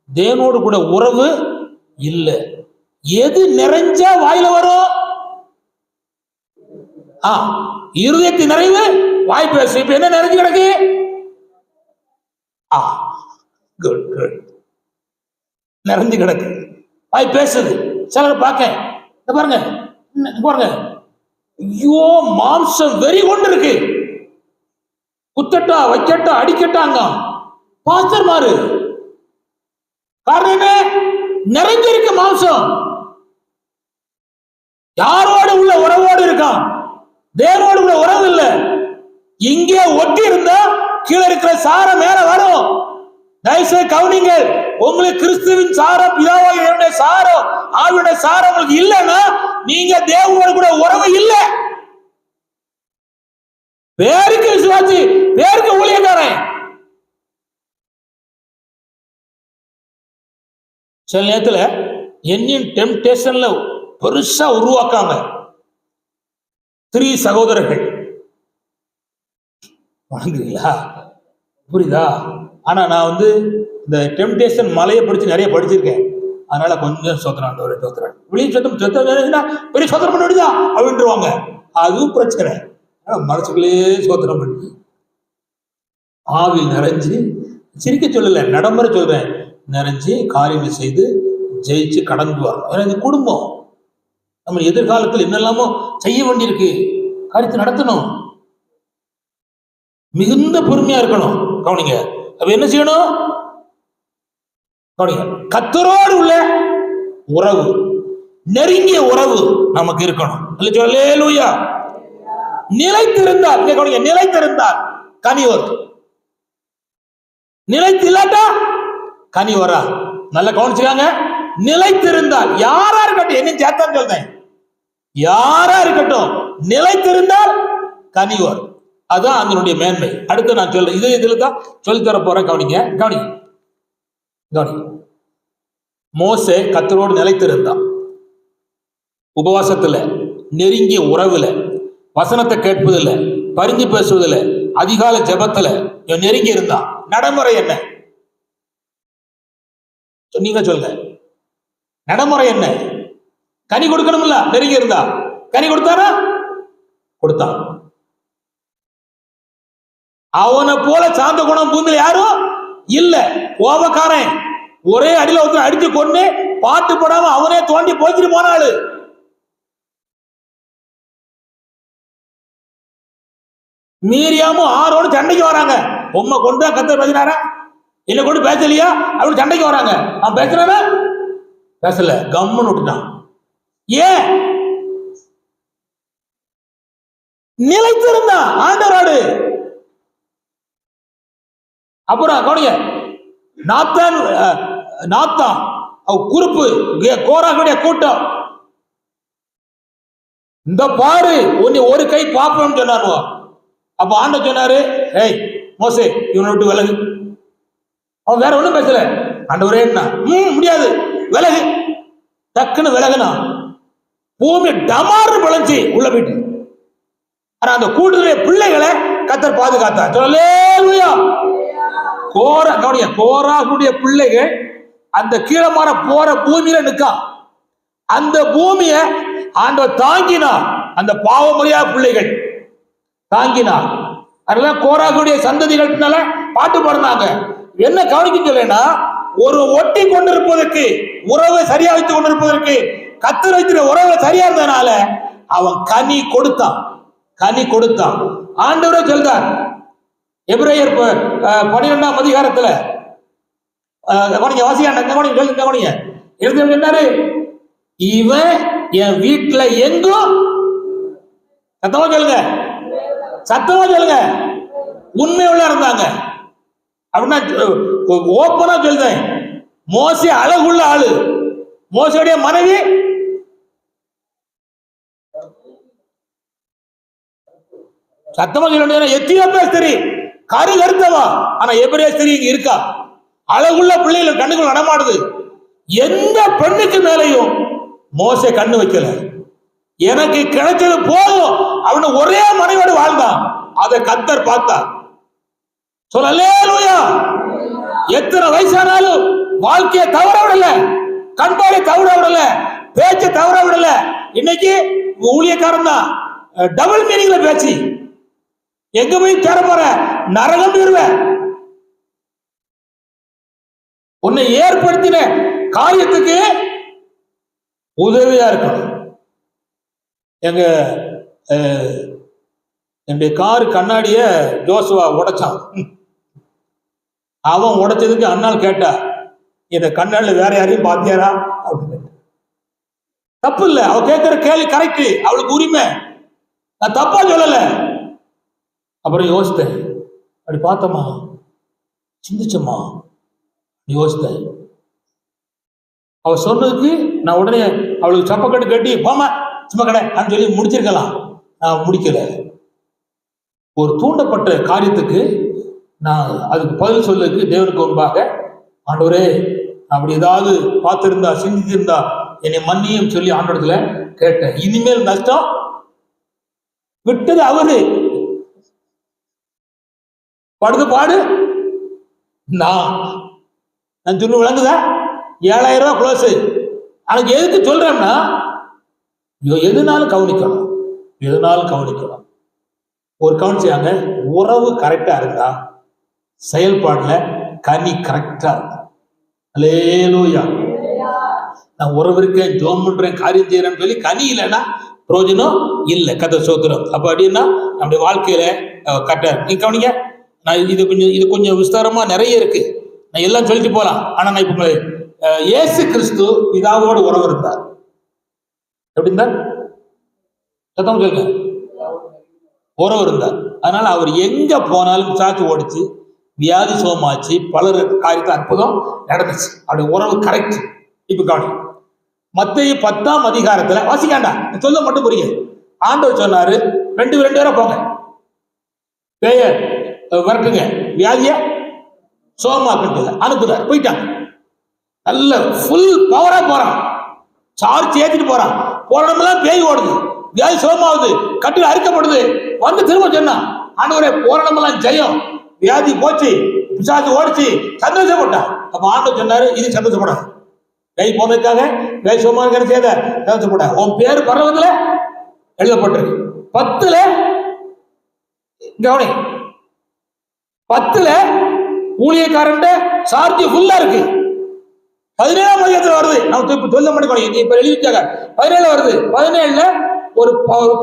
தேவனோடு கூட உறவு இல்லை. எது நிறைஞ்சா வாயில வரும்? இருதயத்தின் நிறைவு வாய் பேசு. இப்ப என்ன நிறைஞ்சு கிடக்கு? குட் குட், நிறைஞ்சு கிடக்கு, வாய் பேசுது. சிலர் பார்க்க பாருங்க பாருங்க, ஐயோ மாம்சம் வெறி கொண்டு இருக்கு. குத்தட்டா, வைக்கட்டா, அடிக்கட்டாங்க பாஸ்டர் மாறு. காரணம் என்ன? நிறைஞ்சிருக்கு மாம்சம். யாரோடு உள்ள உறவோடு இருக்கான், தேவனோடு உள்ள உறவு இல்ல. இங்கே ஒட்டி இருந்தா கீழே இருக்கிற சாரம் மேல வரும். தயவுசெய்து கவனிங்கள். உங்களுக்கு கிறிஸ்துவின் சாரம், பிதாவாகிய சாரம், ஆவியுடைய சாரம் உங்களுக்கு இல்லைன்னா நீங்க தேவனோடு கூட உறவு இல்லை. பேருக்கு விசுவாசி, பேருக்கு ஊழியக்காரன். சில நேரத்துல என்னின் டெம்டேஷன்ல பெருசா உருவாக்காங்க 3 சகோதரர்கள். வணங்குறீங்களா? புரியுதா? ஆனா நான் இந்த டெம்டேஷன் மலையை படிச்சு நிறைய படிச்சிருக்கேன். அதனால கொஞ்சம் சோத்திரம் ஒரு சோத்திரம் வெளியே சொத்தம் பெரிய சோத்திரம் பண்ண வேண்டியதா அப்படின்ட்டுருவாங்க. அதுவும் பிரச்சனை. மனசுக்குள்ளேயே சோத்திரம் பண்ணி ஆவில் நிறைஞ்சு, சிரிக்க சொல்லல, நடைமுறை சொல்றேன், நிறைஞ்சு காரியங்கள் செய்து ஜெயிச்சு கடந்து வரணும். ஏன்னா இது குடும்பம். நம்ம எதிர்காலத்தில் என்னெல்லாமோ செய்ய வேண்டியிருக்கு, காரியத்தை நடத்தணும். மிகுந்த பொறுமையா இருக்கணும். கவனிங்க, அப்ப என்ன செய்யணும்? கவனிங்க, கர்த்தரோடு உள்ள உறவு, நெருங்கிய உறவு நமக்கு இருக்கணும். அல்லேலூயா. நிலைத்திருந்தால், கவனிங்க, நிலைத்திருந்தால் கனி வரும். நிலைத்து இல்லாட்டா கனி வரா. நல்லா கவனிச்சுக்காங்க. நிலைத்திருந்தால், யாரா இருக்கட்டும், என்ன சேர்த்தான் சொல்றேன், யாரா இருக்கட்டும், நிலைத்திருந்தால் கனி வரும். அதான் அதனுடைய மேன்மை. அடுத்து நான் சொல்றேன், இதுல தான் சொல்லித்தர போறேன். கவனிங்க கவனிங்க கவனிங்க. மோசே கர்த்தரோடு நிலைத்திருந்தான். உபவாசத்துல, நெருங்கிய உறவுல, வசனத்தை கேட்பதில்லை, பரிந்து பேசுவதில்லை, அதிகால ஜெபத்துல நெருங்கி இருந்தான். நடைமுறை என்ன? நீங்க சொல்லுங்க, நடைமுறை என்ன? கனி கொடுக்கணும்ல, நெருங்கி இருந்தா. கனி கொடுத்தானா? கொடுத்தான். அவனை போல சாந்த குணம் பூமியில யாரும் இல்ல. கோபக்காரன், ஒரே அடியில ஒருத்தர் அடிச்சு கொண்டு பாட்டு போடாம அவனே தோண்டி போய்ச்சிட்டு போனாலு. மீரியாமும் ஆரோடு சண்டைக்கு வராங்க. உண்மை கொண்டு கர்த்தர் பேசினாரா இல்ல கொண்டு பேசலையா அப்படின்னு சண்டைக்கு வராங்க. அவன் பேசுறானா? பேசல, கம்முன்னு விட்டுட்டான். ஏன்? நிலைத்திருந்தான் ஆண்டவரோடு. அப்புறம் கவனிங்க, நாத்தான் குறுப்பு கோராகுடைய கூட்டம், இந்த பாரு உன்னை ஒரு கை பாப்போம்னு சொன்னாரு. அப்ப ஆண்டவர் சொன்னாரு, ஏய் மோசே, இவனை விட்டு விலகு. அவன் வேற ஒண்ணும் பேசல. ஆண்டவரே என்ன முடியாது, விலகு. டக்குன்னு விலகுனா பூமி டமாறு விளைஞ்சி உள்ள போயிட்டு. ஆனா அந்த கூட்டுடைய பிள்ளைகளை கர்த்தர் பாதுகாத்தார். அல்லேலூயா. கோராகுடைய பிள்ளைகள் அந்த கீழமாற போற பூமியில நிக்கா. அந்த பூமிய ஆண்டவர் தாங்கினார். அந்த பாவமுறையா பிள்ளைகள் தாங்கினார். அதெல்லாம் கோராகுடைய சந்ததிகள்னால பாட்டு பாடினாங்க. என்ன கவனிக்க சொல்லேன்னா, ஒரு ஒட்டி கொண்டிருப்பதற்கு, உறவை சரியா வைத்துக் கொண்டிருப்பதற்கு, கர்த்தர் வைத்திருக்கிற உறவை சரியா இருந்ததுனால அவன் கனி கொடுத்தான். கனி கொடுத்தான். ஆண்டவரே சொல்றார், எபிரேயர் 12ஆம் அதிகாரத்துல எழுதினாரு, இவன் என் வீட்டுல எங்கும், சத்தமா சொல்லுங்க, சத்தமா சொல்லுங்க, உண்மையுள்ள இருந்தாங்க. அப்படின்னா ஓப்பனா சொல்றேன், மோசே அழகுள்ள ஆளு. மோசேடைய மனைவி சத்தமா சொல்ல, எத்தியோப்பியா ஸ்திரீ, கரு கருத்தவா, ஆனா எபிரேய ஸ்திரீ இங்க இருக்கா. அழகுள்ள பிள்ளைகள் கண்ணுக்குள் நடமாடுது. எந்த பெண்ணுக்கு மேலையும் மோசே கண்ணு வைக்கல. எனக்கு கிடைச்சது போதும் அவனு ஒரே மனைவியோடு வாழ்ந்தான். அதை கர்த்தர் பார்த்தார். அல்லேலூயா. எத்தனை வயசானாலும் வாழ்க்கையை தவற விடல, கண்பாரை தவற விடல, பேச்சை தவற விடல. இன்னைக்கு ஊழியக்காரன் தான் டபுள் மீனிங்ல பேச்சு. எங்க போய் சேர போற? நரகம் இருவேன். உன்னை ஏற்படுத்தின காரியத்துக்கு உதவியா இருக்கணும். என்னுடைய காரு கண்ணாடிய ஜோசுவா உடைச்சான். அவன் உடைச்சதுக்கு அண்ணால் கேட்டா, இந்த கண்ணாடியில வேற யாரையும் பாத்தியாரா அப்படின்னு. தப்பு இல்ல, அவ கேட்கிற கேள்வி கரெக்ட், அவளுக்கு உரிமை, நான் தப்பா சொல்லல. அப்புறம் யோசித்தேன், அப்படி பார்த்தம்மா, சிந்திச்சம்மா, யோசித்தேன். அவ சொன்னதுக்கு நான் உடனே அவளுக்கு சப்பக்கட்டு கட்டி போமா சும்மா கடை அப்படின்னு சொல்லி முடிச்சிருக்கலாம். நான் முடிக்கல. ஒரு தூண்டப்பட்ட காரியத்துக்கு நான் அதுக்கு பதில் சொல்லுக்கு தேவனுக்கு முன்பாக, ஆண்டவரே அப்படி ஏதாவது பார்த்திருந்தா, சிந்தித்திருந்தா என்னை மன்னியும் சொல்லி ஆண்டவரத்துல கேட்டேன். இனிமேல் நஷ்டம் விட்டது அவரு, படுது பாடு நான் சொல்ல விளங்குதா? 7,000 ரூபாய் க்ளோஸ். எனக்கு எதுக்கு சொல்றேன்னா, எதுனாலும் கவனிக்கணும், எதுனாலும் கவனிக்கணும். ஒரு கவனிச்சாங்க, உறவு கரெக்டா இருந்தா செயல்பாடுல கனி கரெக்டா இருக்கும். அல்லேலூயா. நான் உறவு இருக்கேன், ஜோம் பண்றேன், காரியம் செய்யறேன்னு சொல்லி கனி இல்லைன்னா பிரயோஜனம் இல்லை. கதை சோத்திரம். அப்ப அப்படின்னா நம்முடைய வாழ்க்கையில கரெக்டா இருக்கு. நீங்க கவனிங்க, நான் இது கொஞ்சம் விஸ்தாரமா நிறைய இருக்கு, நான் எல்லாம் சொல்லிட்டு போலாம். ஆனா நான் இப்ப இயேசு கிறிஸ்து பிதாவோடு உறவு இருந்தார். எப்படி இருந்தார்? சத்தம் சொல்லுங்க. உறவு இருந்தார். அதனால அவர் எங்க போனாலும் சாட்சி ஓடிச்சு, வியாதி சோமாச்சு, பலர் காரியத்தை அற்புதம் நடந்துச்சு. அவருடைய உறவு கரெக்ட். இப்ப கவனி, மத்தேயு 10ஆம் அதிகாரத்துல வாசிக்காண்டா, சொல்ல மட்டும் புரியுது. ஆண்டவர் சொன்னாரு, 2 பேரை போங்க, பேய வரட்டுங்க, வியாதிய சோமாக்கு அனுப்புறாரு. போயிட்டாங்க. நல்ல ஃபுல் பவரா போறான், சார்ஜ் ஏத்திட்டு போறான். போறடமெல்லாம் பேய் ஓடுது, வியாதி சோமாவுது, கட்டில் அறுக்கப்படுது. வந்து திரும்ப சொன்னான், ஆண்டவரே போறடமெல்லாம் ஜெயம், வியாதி போச்சு, பிசாசு ஓடிச்சு, சந்தோஷப்பட்டான். அப்ப ஆண்டவர் சொன்னாரு, இது சந்தோஷப்படாது, கை போனதுக்காக வியாதி சோமா செய்த சந்தோஷப்பட, உன் பேரு பரவத்துல எழுதப்பட்டிருக்கு. 10ல கவனி, 10ல ஊழியக்காரன் சார்ஜ் ஃபுல்லா இருக்கு. 17ஆம் அதிகாரத்துல வருது, நம்ம இப்ப சொல்ல மாட்டேங்க, இப்ப எழுதி வச்சாங்க. 17 வருது. 17ல ஒரு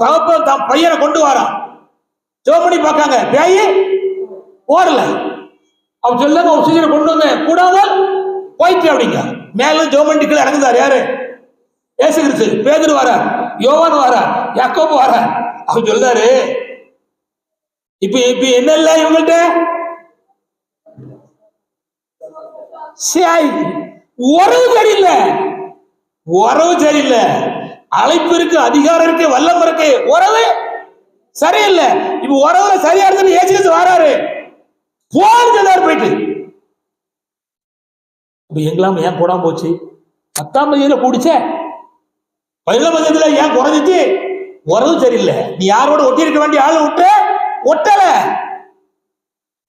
தகப்பன் தான் பையனை கொண்டு வரான், ஜோமணி பார்க்காங்க, பேயி ஓடல. அவன் சொல்லுங்க, ஒரு சீக்கிரம் கொண்டு வந்த கூடாமல் போயிட்டு அப்படிங்க. மேல ஜோமணி கீழே இறங்குதார் யாரு? இயேசு கிறிஸ்து. பேதுரு வரார், யோவான் வரார், யாக்கோபு வரார். அவன் சொல்றாரு, இப்ப என்ன இல்ல இவங்கள்ட்ட உறவு சரியில்லை, உறவு சரியில்லை. அழைப்பு இருக்கு, அதிகாரம் இருக்கு, வல்லம் இருக்கு, உறவு சரியில்லை. இப்ப உறவுல சரியா இருக்கு, இயேசு வராரு, போறாரு போயிட்டு. இப்ப எங்கெல்லாம் ஏன் போடாம போச்சு? 10ஆம் தேதியில கூடிச்ச, 17ஆம் தேதியில ஏன் குறைஞ்சிச்சு? உறவு சரியில்லை. நீ யாரோட ஒட்டி இருக்க வேண்டிய ஆளு விட்டு ஒட்டல,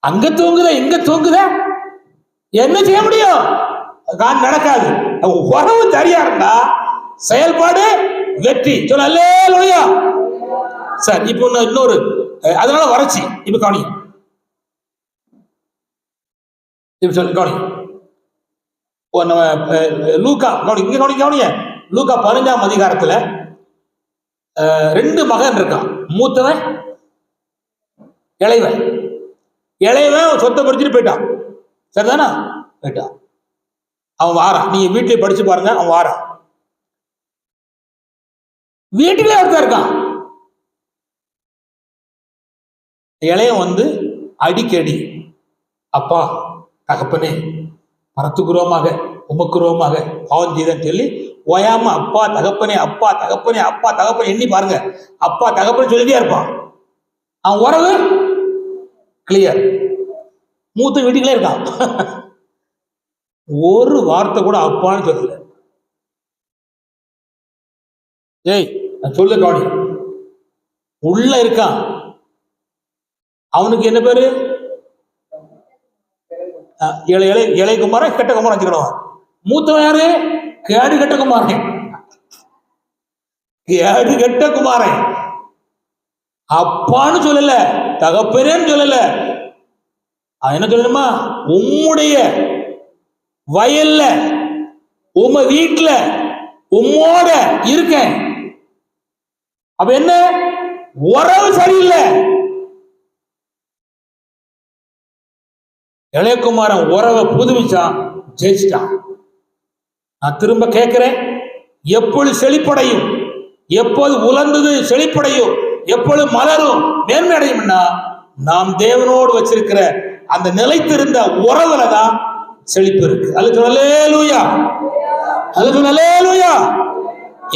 அங்க தூங்குத இங்க தூங்குத, என்ன செய்ய முடியும்? நடக்காது. உறவு சரியா இருந்தா செயல்பாடு வெற்றி. சொல்ல அல்லேலூயா. சார் இப்போ இன்னொரு, அதனால வறட்சி. இப்ப கவனி, இப்ப சொல்லு கவனி, லூக்கா கவனி, இங்க கவனி கவனிய, லூக்கா 15ஆம் அதிகாரத்துல 2 மகன் இருக்கான். மூத்தவன் இளைவன். இளைவன் சொத்தை படிச்சுட்டு போயிட்டான், சரிதானா? போயிட்டான். அவன் வாரான், நீங்க வீட்டிலே படிச்சு பாருங்க. அவன் வாரான், வீட்டிலே ஒருத்தர் இருக்கான். இளையன் வந்து அடிக்கடி, அப்பா தகப்பனே பரத்துக்குரோமாக உமக்குரோமாக பாவம் செய்தன்னு சொல்லி ஓயாம அப்பா தகப்பனே அப்பா தகப்பனே அப்பா தகப்பனே எண்ணி பாருங்க, அப்பா தகப்பனே சொல்லிட்டே இருப்பான். அவன் உறவு கிளியர். மூத்த வீட்டுக்குள்ளே இருக்கான், ஒரு வார்த்தை கூட அப்பான்னு சொல்லல. ஏய் நான் சொல்ல கவனி, உள்ள இருக்கான். அவனுக்கு என்ன பேரு? இளைய குமாரன், கெட்ட குமாரன் வச்சுக்கணும். மூத்தவன் யாரு? கேடு கெட்ட குமாரன், கேடு கெட்ட குமாரன். அப்பான்னு சொல்லல, தகப்பனேன்னு சொல்லல. என்ன சொல்லணுமா? உம்முடைய வயல்ல உம்ம வீட்டுல உம்மோட இருக்கேன். அப்ப என்ன? உறவு சரியில்லை. இளையகுமாரன் உறவை புதுவிச்சான், ஜெயிச்சிட்டான். நான் திரும்ப கேட்கிறேன், எப்பொழுது செழிப்படையும், எப்போது உலர்ந்தது செழிப்படையும், எப்பொழுது மலரும் மேன்மை அடையும்னா, நாம் தேவனோடு வச்சிருக்கிற அந்த நிலைத்திருந்த உறவுல தான் செழிப்பு இருக்கு. அல்லேலூயா, அல்லேலூயா.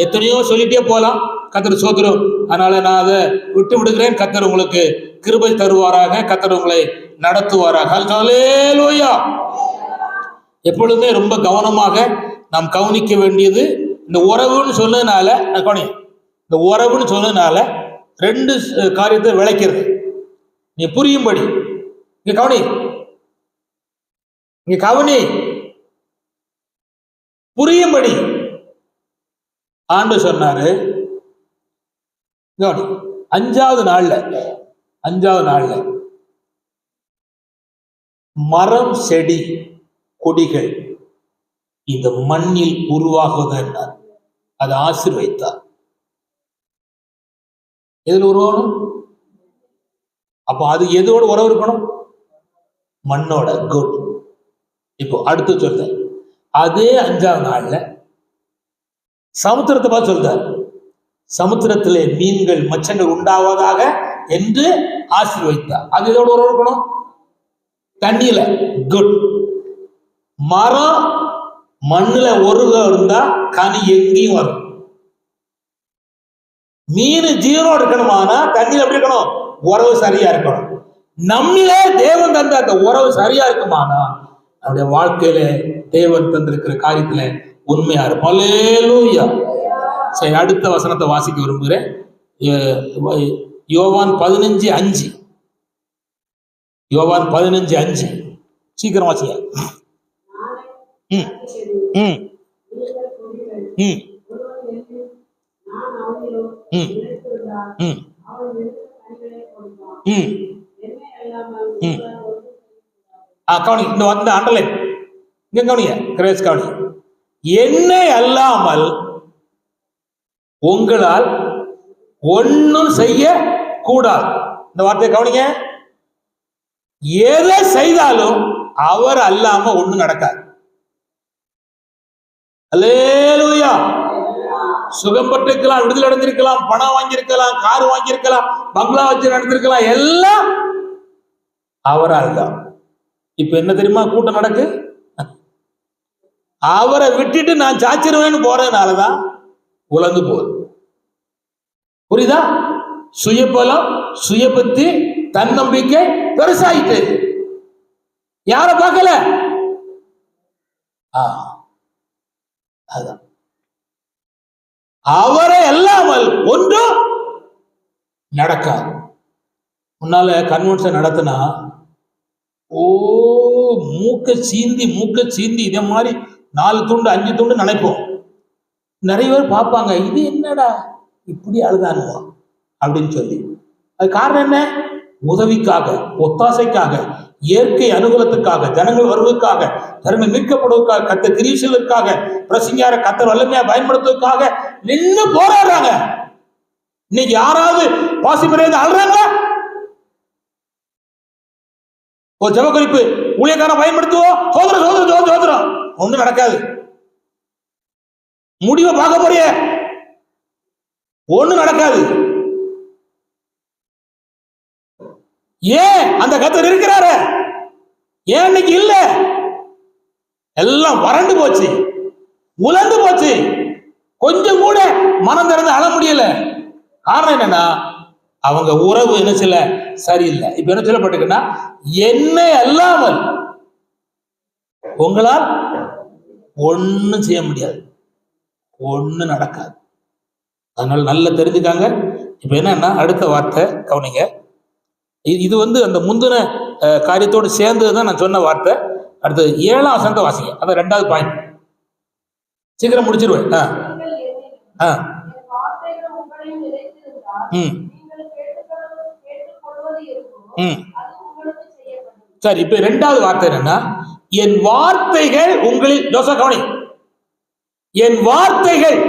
எத்தனையோ சொல்லிட்டே போலாம், கர்த்தர் சோத்திரம். அதனால நான் அதை விட்டு விடுகிறேன். கர்த்தர் உங்களுக்கு கிருபை தருவாராக, கர்த்தர் உங்களை நடத்துவாராக. அல்லேலூயா. எப்பொழுதுமே ரொம்ப கவனமாக நாம் கவனிக்க வேண்டியது, இந்த உறவுன்னு சொன்னதுனால, இந்த உறவுன்னு சொன்னதுனால 2 காரியத்தை விளைக்கிறது நீ புரியும்படி. இங்க கவனி, இங்க கவனி. புரியும்படி ஆண்டவர் சொன்னாரு. அஞ்சாவது நாள்ல மரம் செடி கொடிகள் இந்த மண்ணில் உருவாகுவதென்றார். அதை ஆசீர்வதித்தார். எதுல உருவாகணும்? அப்ப அது எதோட உறவு இருக்கணும்? மண்ணோட. குட். இப்போ அடுத்து சொல்ற அதே அஞ்சாவது நாள்ல சமுத்திரத்தை பார்த்து சொல்றார். சமுத்திரத்திலே மீன்கள் மச்சங்கள் உண்டாவதாக என்று ஆசீர்வதித்தார். அது எதோட உறவு இருக்கணும்? தண்ணியில. குட். மரம் மண்ணுல ஒருக இருந்தா கனி எங்கேயும் வரும். மீன் ஜீவனோடு இருக்கணுமானா தண்ணியில எப்படி இருக்கணும்? உறவு சரியா இருக்கணும். நம்மளே தேவன் தந்த அந்த உறவு சரியா இருக்குமானா நம்முடைய வாழ்க்கையில தேவன் தந்திருக்கிற காரியத்துல உண்மையா இருப்போம். அல்லேலூயா. சரி, அடுத்த வசனத்தை வாசிக்க விரும்புகிறேன். யோவான் 15:5. யோவான் 15:5. சீக்கிரம் வாசிங்க. ம் ம் ம் ம் ம் ம் ம். கவனி, இந்த வந்த அண்டர்லைன் இங்க கவனிங்க. கிரேஸ் கவனி. என்னை அல்லாமல் உங்களால் ஒன்னும் செய்ய கூடாது. இந்த வார்த்தையை கவனிங்க. எதை செய்தாலும் அவர் அல்லாம ஒண்ணும் நடக்காது. அல்லேலூயா. சுகம் பெற்றிருக்கலாம், விடுதலை அடைஞ்சிருக்கலாம், பணம் வாங்கியிருக்கலாம், கார் வாங்கியிருக்கலாம், பங்களா வச்சு நடந்திருக்கலாம், எல்லாம் அவரால் தான். இப்ப என்ன தெரியுமா கூட்டம் நடக்கு? அவரை விட்டுட்டு நான் சாச்சிருவேன்னு போறதுனாலதான் உலர்ந்து போகுது. புரியுதா? சுயபலம், சுயபக்தி, தன்னம்பிக்கை பெருசாயிட்டு யார பார்க்கல. அதான் அவரை அல்லாமல் ஒன்றும் நடக்காது. முன்னால கன்வென்ஷன் நடத்தினா மூக்க சீந்தி இதே மாதிரி 4 துண்டு 5 துண்டு நினைப்போம். நிறைய பேர் பார்ப்பாங்க, இது என்னடா இப்படி அழுதானுவா அப்படின்னு சொல்லி. அது காரணம் என்ன? உதவிக்காக, ஒத்தாசைக்காக, இயற்கை அனுகூலத்துக்காக, ஜனங்கள் வருவதற்காக, ஜனங்கள் மீட்கப்படுவதற்காக, கத்த கிரீசலுக்காக, பிரசங்கியார கத்த வல்லமையா பயன்படுத்துவதற்காக நின்று போராடுறாங்க. இன்னைக்கு யாராவது பாசிபிள் அழுறாங்க? ஒரு ஜெப குறிப்பு ஊழியக்காரன் பயன்படுத்துவோம், சோதரம் ஒண்ணு நடக்காது. முடிவை பார்க்க போறிய ஒண்ணு நடக்காது. ஏன்? அந்த கர்த்தர் இருக்கிறாரு. ஏன் இன்னைக்கு இல்ல? எல்லாம் வறண்டு போச்சு, உலர்ந்து போச்சு. கொஞ்சம் கூட மனம் திறந்து அழ முடியல. காரணம் என்னன்னா அவங்க உறவு என்ன சில சரியில்லை. இப்ப என்ன சொல்லப்பட்டிருக்குன்னா, என்னை அல்லாமல் உங்களால் ஒன்னும் செய்ய முடியாது, ஒண்ணு நடக்காது. அதனால நல்லா தெரிஞ்சுக்காங்க. இப்ப என்னன்னா அடுத்த வார்த்தை கவனிங்க. இது அந்த முந்தின காரியத்தோடு சேர்ந்ததுதான் நான் சொன்ன வார்த்தை. அடுத்து 7ஆம் வசனத்தை வாசிங்க. அதான் 2வது பாயிண்ட். சீக்கிரம் முடிச்சிருவேன். சரி, இப்ப 2வது வார்த்தை என்னன்னா, என் வார்த்தைகள் உங்களில், ஜோசப் கவனி, என் வார்த்தைகள்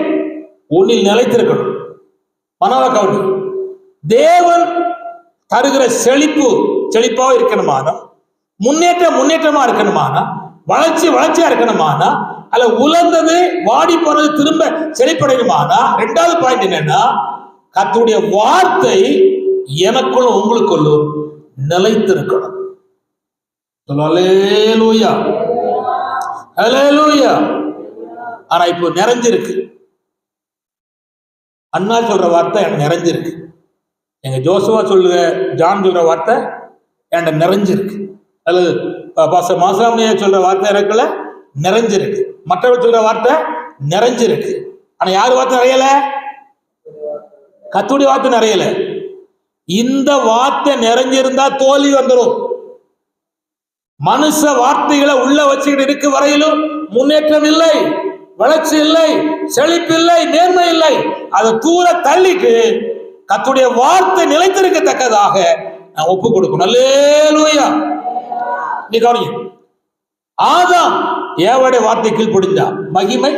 உன்னில் நிலைத்திருக்கணும். மனவ கவனி. தேவன் தருகிற செழிப்பா இருக்கணுமானா, முன்னேற்றமா இருக்கணுமானா, வளர்ச்சியா இருக்கணுமானா, அல்ல உலர்ந்தது வாடி போனது திரும்ப செழிப்படையுமானா, 2வது பாயிண்ட் என்னன்னா, கர்த்தருடைய வார்த்தை எனக்குள்ள உங்களுக்குள்ளும் நிலைத்திருக்கணும். அல்லேலூயா, அல்லேலூயா. ஆனா இப்போ நிறைஞ்சிருக்கு. அண்ணா சொல்ற வார்த்தை எனக்கு நிறைஞ்சிருக்கு. எங்க ஜோசுவா சொல்ற, ஜான் சொல்ற வார்த்தை என்கிட்ட நிறைஞ்சிருக்கு. அல்லது பாஸ்டர் மாசாமியா சொல்ற வார்த்தை எனக்குள்ள நிறைஞ்சிருக்கு. மற்றவர் சொல்ற வார்த்தை நிறைஞ்சிருக்கு. ஆனா யார் வார்த்தை நிறையல? கர்த்தருடைய வார்த்தை நிறையல. இந்த வார்த்தை நிறைஞ்சிருந்தா தோல்வி வந்துடும். மனுஷ வார்த்தைகளை உள்ள வச்சுக்கிட்டு இருக்க வரையிலும் முன்னேற்றம் இல்லை. வளர்ச்சி இல்லை, செழிப்பு இல்லை, நேர்மை இல்லை. அதை தூர தள்ளிட்டு கர்த்தருடைய வார்த்தை நிலைத்திருக்கத்தக்கதாக நான் ஒப்பு கொடுக்கணும். அல்லேலூயா. நீ கவனிங்க, ஆதாம் ஏவாளுடைய வார்த்தை கீழ்ப்படிந்தா, மகிமை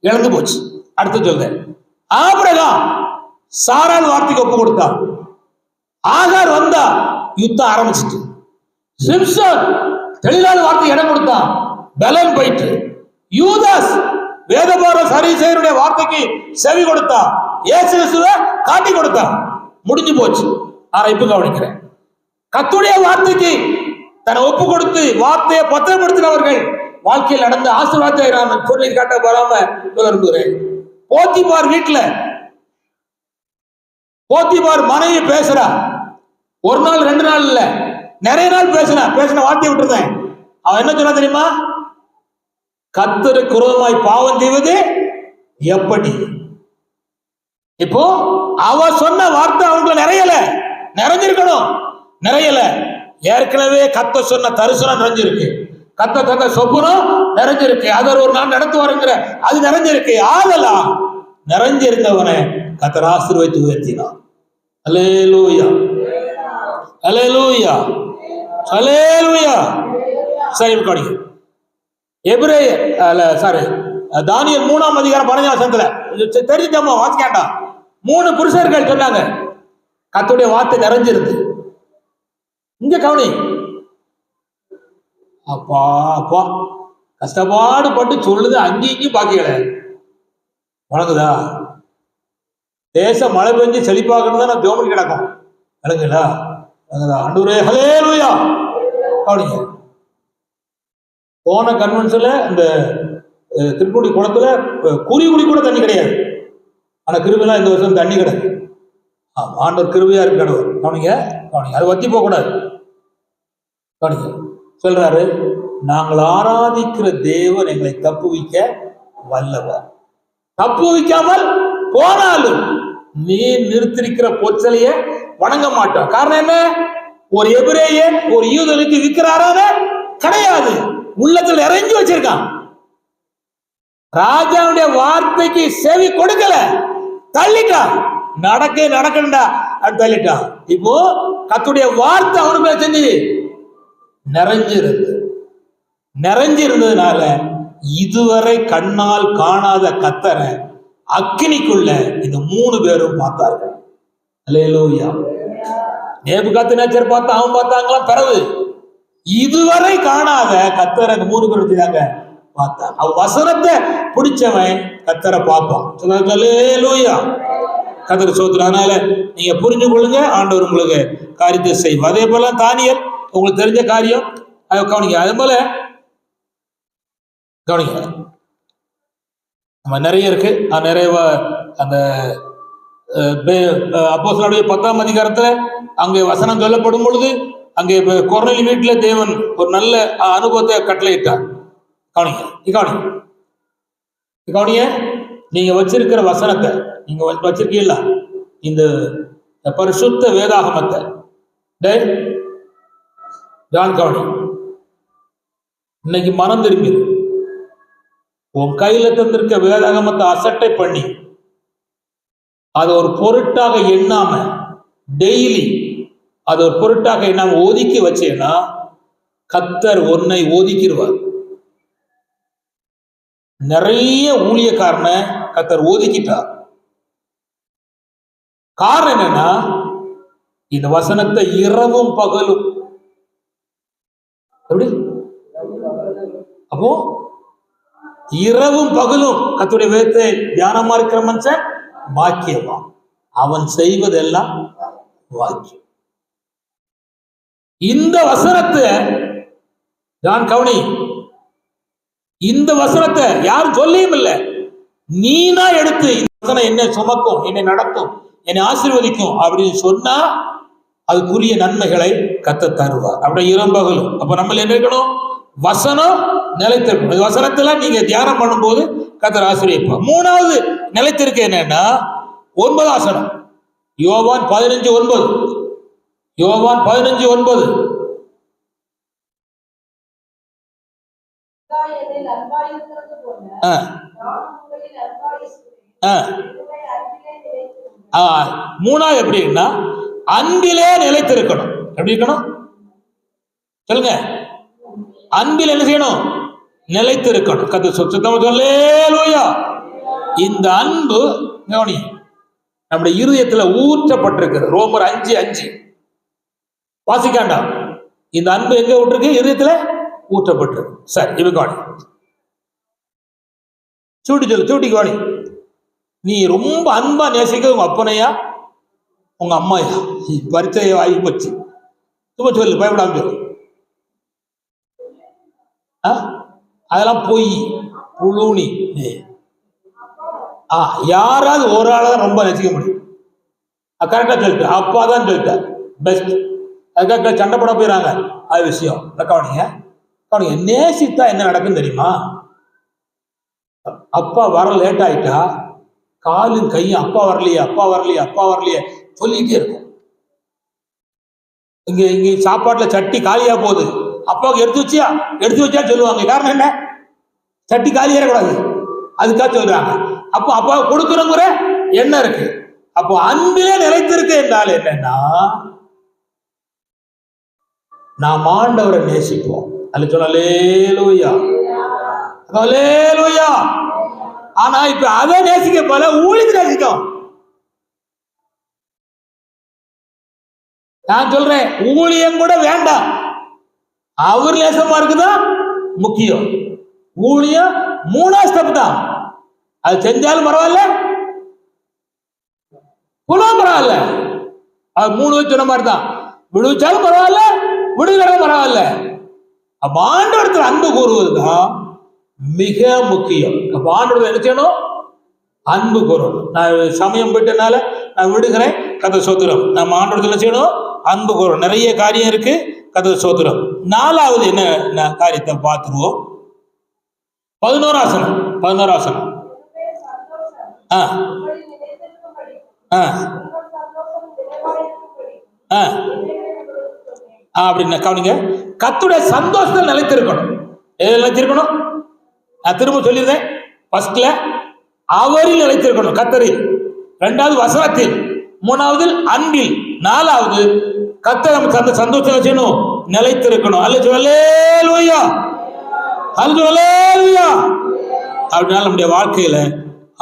இழந்து போச்சு. அடுத்து சொல்றேன், ஆபிரகாம் சாராள் வார்த்தைக்கு ஒப்பு கொடுத்தா, ஆகார் வந்தா, யுத்தம் ஆரம்பிச்சிட்டு. சிம்சன் தெளிவான வார்த்தை இடம் கொடுத்தான், பலன் போயிட்டு. யூதாஸ் வேதபார சரீசேயருடைய வார்த்தைக்கு செவி கொடுத்தா, இயேசு கிறிஸ்துவை காட்டி கொடுத்தா, முடிஞ்சு போச்சு. ஆனா இப்ப கவனிக்கிறேன், கர்த்தருடைய வார்த்தைக்கு தன்னை ஒப்பு கொடுத்து வார்த்தையை பத்திரப்படுத்தினவர்கள் வாழ்க்கையில் நடந்த ஆசீர்வாதத்தை நான் சொல்லி காட்ட வராம விரும்புகிறேன். போத்திபார் வீட்டுல போத்திபார் மனைவி பேசுறா, ஒரு நாள் 2 நாள் இல்ல, நிறைய நாள் பேசின வார்த்தையை விட்டுருந்தேன். அவன் என்ன சொன்னா தெரியுமா? கர்த்தருக்கு விரோதமாய் பாவம் செய்வது எப்படி? இப்போ அவ சொன்ன வார்த்தை அவங்களுக்கு நிறைஞ்சிருக்கணும், நிறையல. ஏற்கனவே கர்த்தர் சொன்ன தரிசனம் நிறைஞ்சிருக்கு, கர்த்தர் தந்த சொப்பனம் நிறைஞ்சிருக்கு, அவர் ஒரு நாள் நடத்துவாருங்கிற அது நிறைஞ்சிருக்கு. ஆதலாம் நிறைஞ்சிருந்தவனை கர்த்தர் ஆசீர்வதித்து உயர்த்தினார். அல்லேலூயா, அல்லேலூயா, அல்லேலூயா. சரி, காணிங்க எபிரேயர் தானியேல் 3ஆம் அதிகாரம் 15ஆம் வசனத்துல தெரிஞ்சுட்டோமோ, வாசிக்காண்டா. 3 புருஷர்கள் சொன்னாங்க, கர்த்தருடைய வார்த்தை நிறைஞ்சிருந்து. இங்க கவனி, அப்பா அப்பா கஷ்டப்பாடு பட்டு சொல்லுது, அங்கேயும் பாக்கியல வழங்குதா? தேசம் மழை பெஞ்சு செழிப்பாகணும் தான் நான் ஜோமன் கிடக்கும், விளங்குங்களா? ஆண்டவரே ஹல்லேலூயா. கவனிங்க, போன கன்வென்ஷன்ல இந்த திருக்குடி குளத்துல குடி கூட தண்ணி கிடையாது. ஆனா கிருபைலாம் இந்த வருஷம் தண்ணி கிடையாது. ஆண்டவர் கிருபையா இருக்கு. கடவுள் கவனிங்க, கவனிங்க, அது வத்தி போக கூடாது. கவனிங்க, சொல்றாரு, நாங்கள் ஆராதிக்கிற தேவன் எங்களை தப்புவிக்க வல்லவர். தப்புவிக்காமல் போனாலும் நீ நிறுத்திருக்கிற பொச்சலைய வணங்க மாட்டோம். காரணம் என்ன? ஒரு எபிரேயன் ஒரு யூதனுக்கு விற்கிறாரான கிடையாது, உள்ளத்துல இறங்கி வச்சிருக்கான். ராஜாவுடைய வார்த்தைக்கு செவி கொடுக்கல, தள்ளிட்டான். நடக்கண்டா அது தள்ளிட்டான். இப்போ கர்த்தருடைய வார்த்தை அவனுக்கு செஞ்சு நிறைஞ்சிருந்ததுனால இதுவரை கண்ணால் காணாத கர்த்தரை அக்கினிக்குள்ள இந்த 3 பேரும் பார்த்தார்கள். அல்லேலூயா. நேபுகாத்நேச்சர் பார்த்தா, அவன் பார்த்தாங்களாம் பிறகு. இதுவரை காணாத கர்த்தரை 3 பேர் வச்சுதாங்க பார்த்தான். அவ வசனத்தை பிடிச்சவன் கர்த்தரை பார்ப்பான். அல்லேலூயா. கர்த்தர் சோத்திரம். அதனால நீங்க புரிஞ்சு கொள்ளுங்க, ஆண்டவர் உங்களுக்கு காரியத்தை செய்வோம். அதே போல தானியேல் உங்களுக்கு தெரிஞ்ச காரியம், அதை கவனிங்க. அதே போல கவனிங்க, நம்ம நிறைய இருக்கு. நிறைய அந்த அப்போஸ்தலருடைய 10ஆம் அதிகாரத்துல அங்கே வசனம் சொல்லப்படும் பொழுது அங்கே கொர்நேலி வீட்டுல தேவன் ஒரு நல்ல அனுபவத்தை கட்டளையிட்டார். கவனிங்க, நீங்க வச்சிருக்கிற வசனத்தை, நீங்க வச்சிருக்கீங்களா இந்த பரிசுத்த வேதாகமத்தை? கவனி, இன்னைக்கு மனம் திரும்பி உன் கையில தந்திருக்க வேதாகமத்தை அசட்டை பண்ணி அதை ஒரு பொருட்டாக எண்ணாம, டெய்லி அதை ஒரு பொருட்டாக எண்ணாம ஒதுக்கி வச்சேன்னா கர்த்தர் உன்னை ஒதுக்கிடுவார். நிறைய ஊழியக்காரனை கர்த்தர் ஒதுக்கிட்டார். காரணம் என்னன்னா, இந்த வசனத்தை இரவும் பகலும், எப்படி அப்போ இரவும் பகலும் கர்த்தருடைய வேதத்தை தியானமா இருக்கிற மனுஷன் பாக்கியவான், அவன் செய்வதெல்லாம் வாக்கியம். இந்த வசனத்தை நான் கவனி, இந்த வசனத்தை யாரும் சொல்லியும் இல்லை, நீனா எடுத்து இந்த வசனம் என்னை சுமக்கும், என்னை நடத்தும், என்னை ஆசீர்வதிக்கும் அப்படின்னு சொன்னா அதுக்குரிய நன்மைகளை கர்த்தர் தருவார். அப்படியே இரம்பகலும். அப்ப நம்ம என்ன இருக்கணும்? வசனம் நிலைத்திருக்கணும். வசனத்துல நீங்க தியானம் பண்ணும்போது கர்த்தர் ஆசீர்வதிப்பார். 3வது நிலைத்திருக்க என்னன்னா 9ஆம் வசனம், யோவான் 15:9. யோவான் 15:9. மூணாவது எப்படின்னா அன்பிலே நிலைத்திருக்கணும். எப்படி இருக்கணும் சொல்லுங்க? அன்பில் என்ன செய்யணும்? நிலைத்திருக்கணும். கத்து சுத்தமா சொல்லேலூயா. இந்த அன்பு கவனி நம்முடைய இருதயத்துல ஊற்றப்பட்டிருக்கிறது. ரோமர் 5:5 வாசிக்காண்டா. இந்த அன்பு எங்க விட்டுருக்கு? இருதயத்துல ஊற்றப்பட்டிருக்கு. சரி, இவ கவனி, சூட்டி சொல்லு, சூட்டி கவனி. நீ ரொம்ப அன்பா நேசிக்க உங்க அப்பனையா உங்க அம்மாயா? பரிச்சய ஆகி போச்சு. சும்மா சொல்லு, பயப்படாம சொல்லு. அதெல்லாம் போய் புழுனி. யாராவது ஒரு ஆளதான் ரொம்ப நேசிக்க முடியும். கரெக்டா சொல்லிட்டு அப்பா தான் சொல்லிட்டார் பெஸ்ட். அதுக்காக சண்டை போட போயிடறாங்க. அது விஷயம் கவனிங்க. கவனிங்க, நேசித்தா என்ன நடக்கும் தெரியுமா? அப்பா வர லேட் ஆயிட்டா காலும் கையும் அப்பா வரலையே அப்பா வரலையே அப்பா வரலையே சொல்லிட்டே இருக்கும். இங்க சாப்பாட்டுல சட்டி காலியா போகுது, அப்பாவுக்கு எடுத்து வச்சா சொல்லுவாங்க. காரணம் என்ன? சட்டி காலி ஏறக்கூடாது, அதுக்காக சொல்றாங்க. அப்போ அப்பாவுக்கு கொடுக்கணுங்கிற எண்ணம் இருக்கு. அப்போ அன்பிலே நிலைத்திருக்கு என்றால் என்னன்னா, நாம் ஆண்டவரை நேசிப்போம். அல்ல சொல்லலேலூயா, அல்லேலூயா. ஆனா இப்ப அதை நேசிக்க போல ஊழியத்தை நேசிக்கும். நான் சொல்றேன், ஊழியம் கூட வேண்டாம், அவர் நேசமா இருக்குதான் முக்கியம். ஊழியம் 3ஆவது ஸ்டெப் தான். அது செஞ்சாலும் பரவாயில்ல, புலம் பரவாயில்ல. அது 3 சொன்ன மாதிரி தான். விடுவிச்சாலும் பரவாயில்ல, விடுதலும் பரவாயில்ல. அப்ப ஆண்டவரத்தில் அன்பு கூறுவதுதான் மிக முக்கியம். அப்ப ஆண்டவரத்தில் என்ன செய்யணும்? அன்பு கூறணும். நான் சமயம் போயிட்டனால நான் விடுகிறேன். கதை சோத்திரம். நம்ம ஆண்டவரத்தில் செய்யணும், அன்பு கூறணும். நிறைய காரியம் இருக்கு. கதை சோத்திரம். 4வது என்ன காரியத்தை பார்த்துருவோம். 11ஆசனம். அப்படின்னு கவனிங்க. கர்த்தருடைய சந்தோஷத்தில் நிலைத்திருக்கணும். எதில் நிலைத்திருக்கணும்? நான் திரும்ப சொல்லிடுறேன். ஃபர்ஸ்ட்ல அவரில் நிலைத்திருக்கணும், கர்த்தரில். 2வது வசனத்தில். 3வது அன்பில். 4வது கர்த்தர் நம்ம சந்தோஷம் செய்யணும், நிலைத்திருக்கணும். அல்லேலூயா, அல்லேலூயா. அப்படினால நம்முடைய வாழ்க்கையில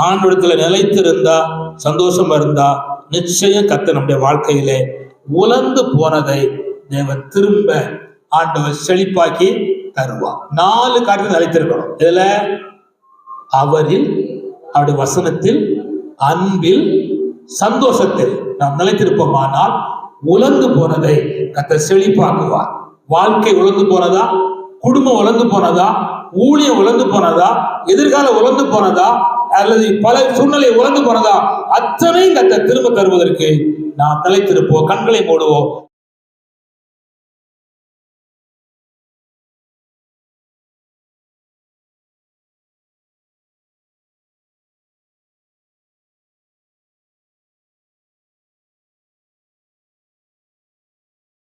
ஆண்டவரத்தில் நிலைத்திருந்தா, சந்தோஷமா இருந்தா, நிச்சயம் கர்த்தர் நம்முடைய வாழ்க்கையில உலர்ந்து போனதை தேவன் திரும்ப ஆண்டவர் செழிப்பாக்கி தருவார். 4 காரியத்தில் நிலைத்திருக்கணும். இதுல அவரில், அவருடைய வசனத்தில், அன்பில், சந்தோஷத்தில் நாம் நிலைத்திருப்போமானால் உலர்ந்து போனதை கர்த்தர் செழிப்பாக்குவார். வாழ்க்கை உலர்ந்து போனதா, குடும்பம் உலர்ந்து போனதா, ஊழியம் உலர்ந்து போனதா, எதிர்காலம் உலர்ந்து போனதா, அல்லது பல சூழ்நிலை உலர்ந்து போனதா, அத்தனையும் கர்த்தர் திரும்ப தருவதற்கு நாம் நிலைத்திருப்போம். கண்களை மூடுவோம்.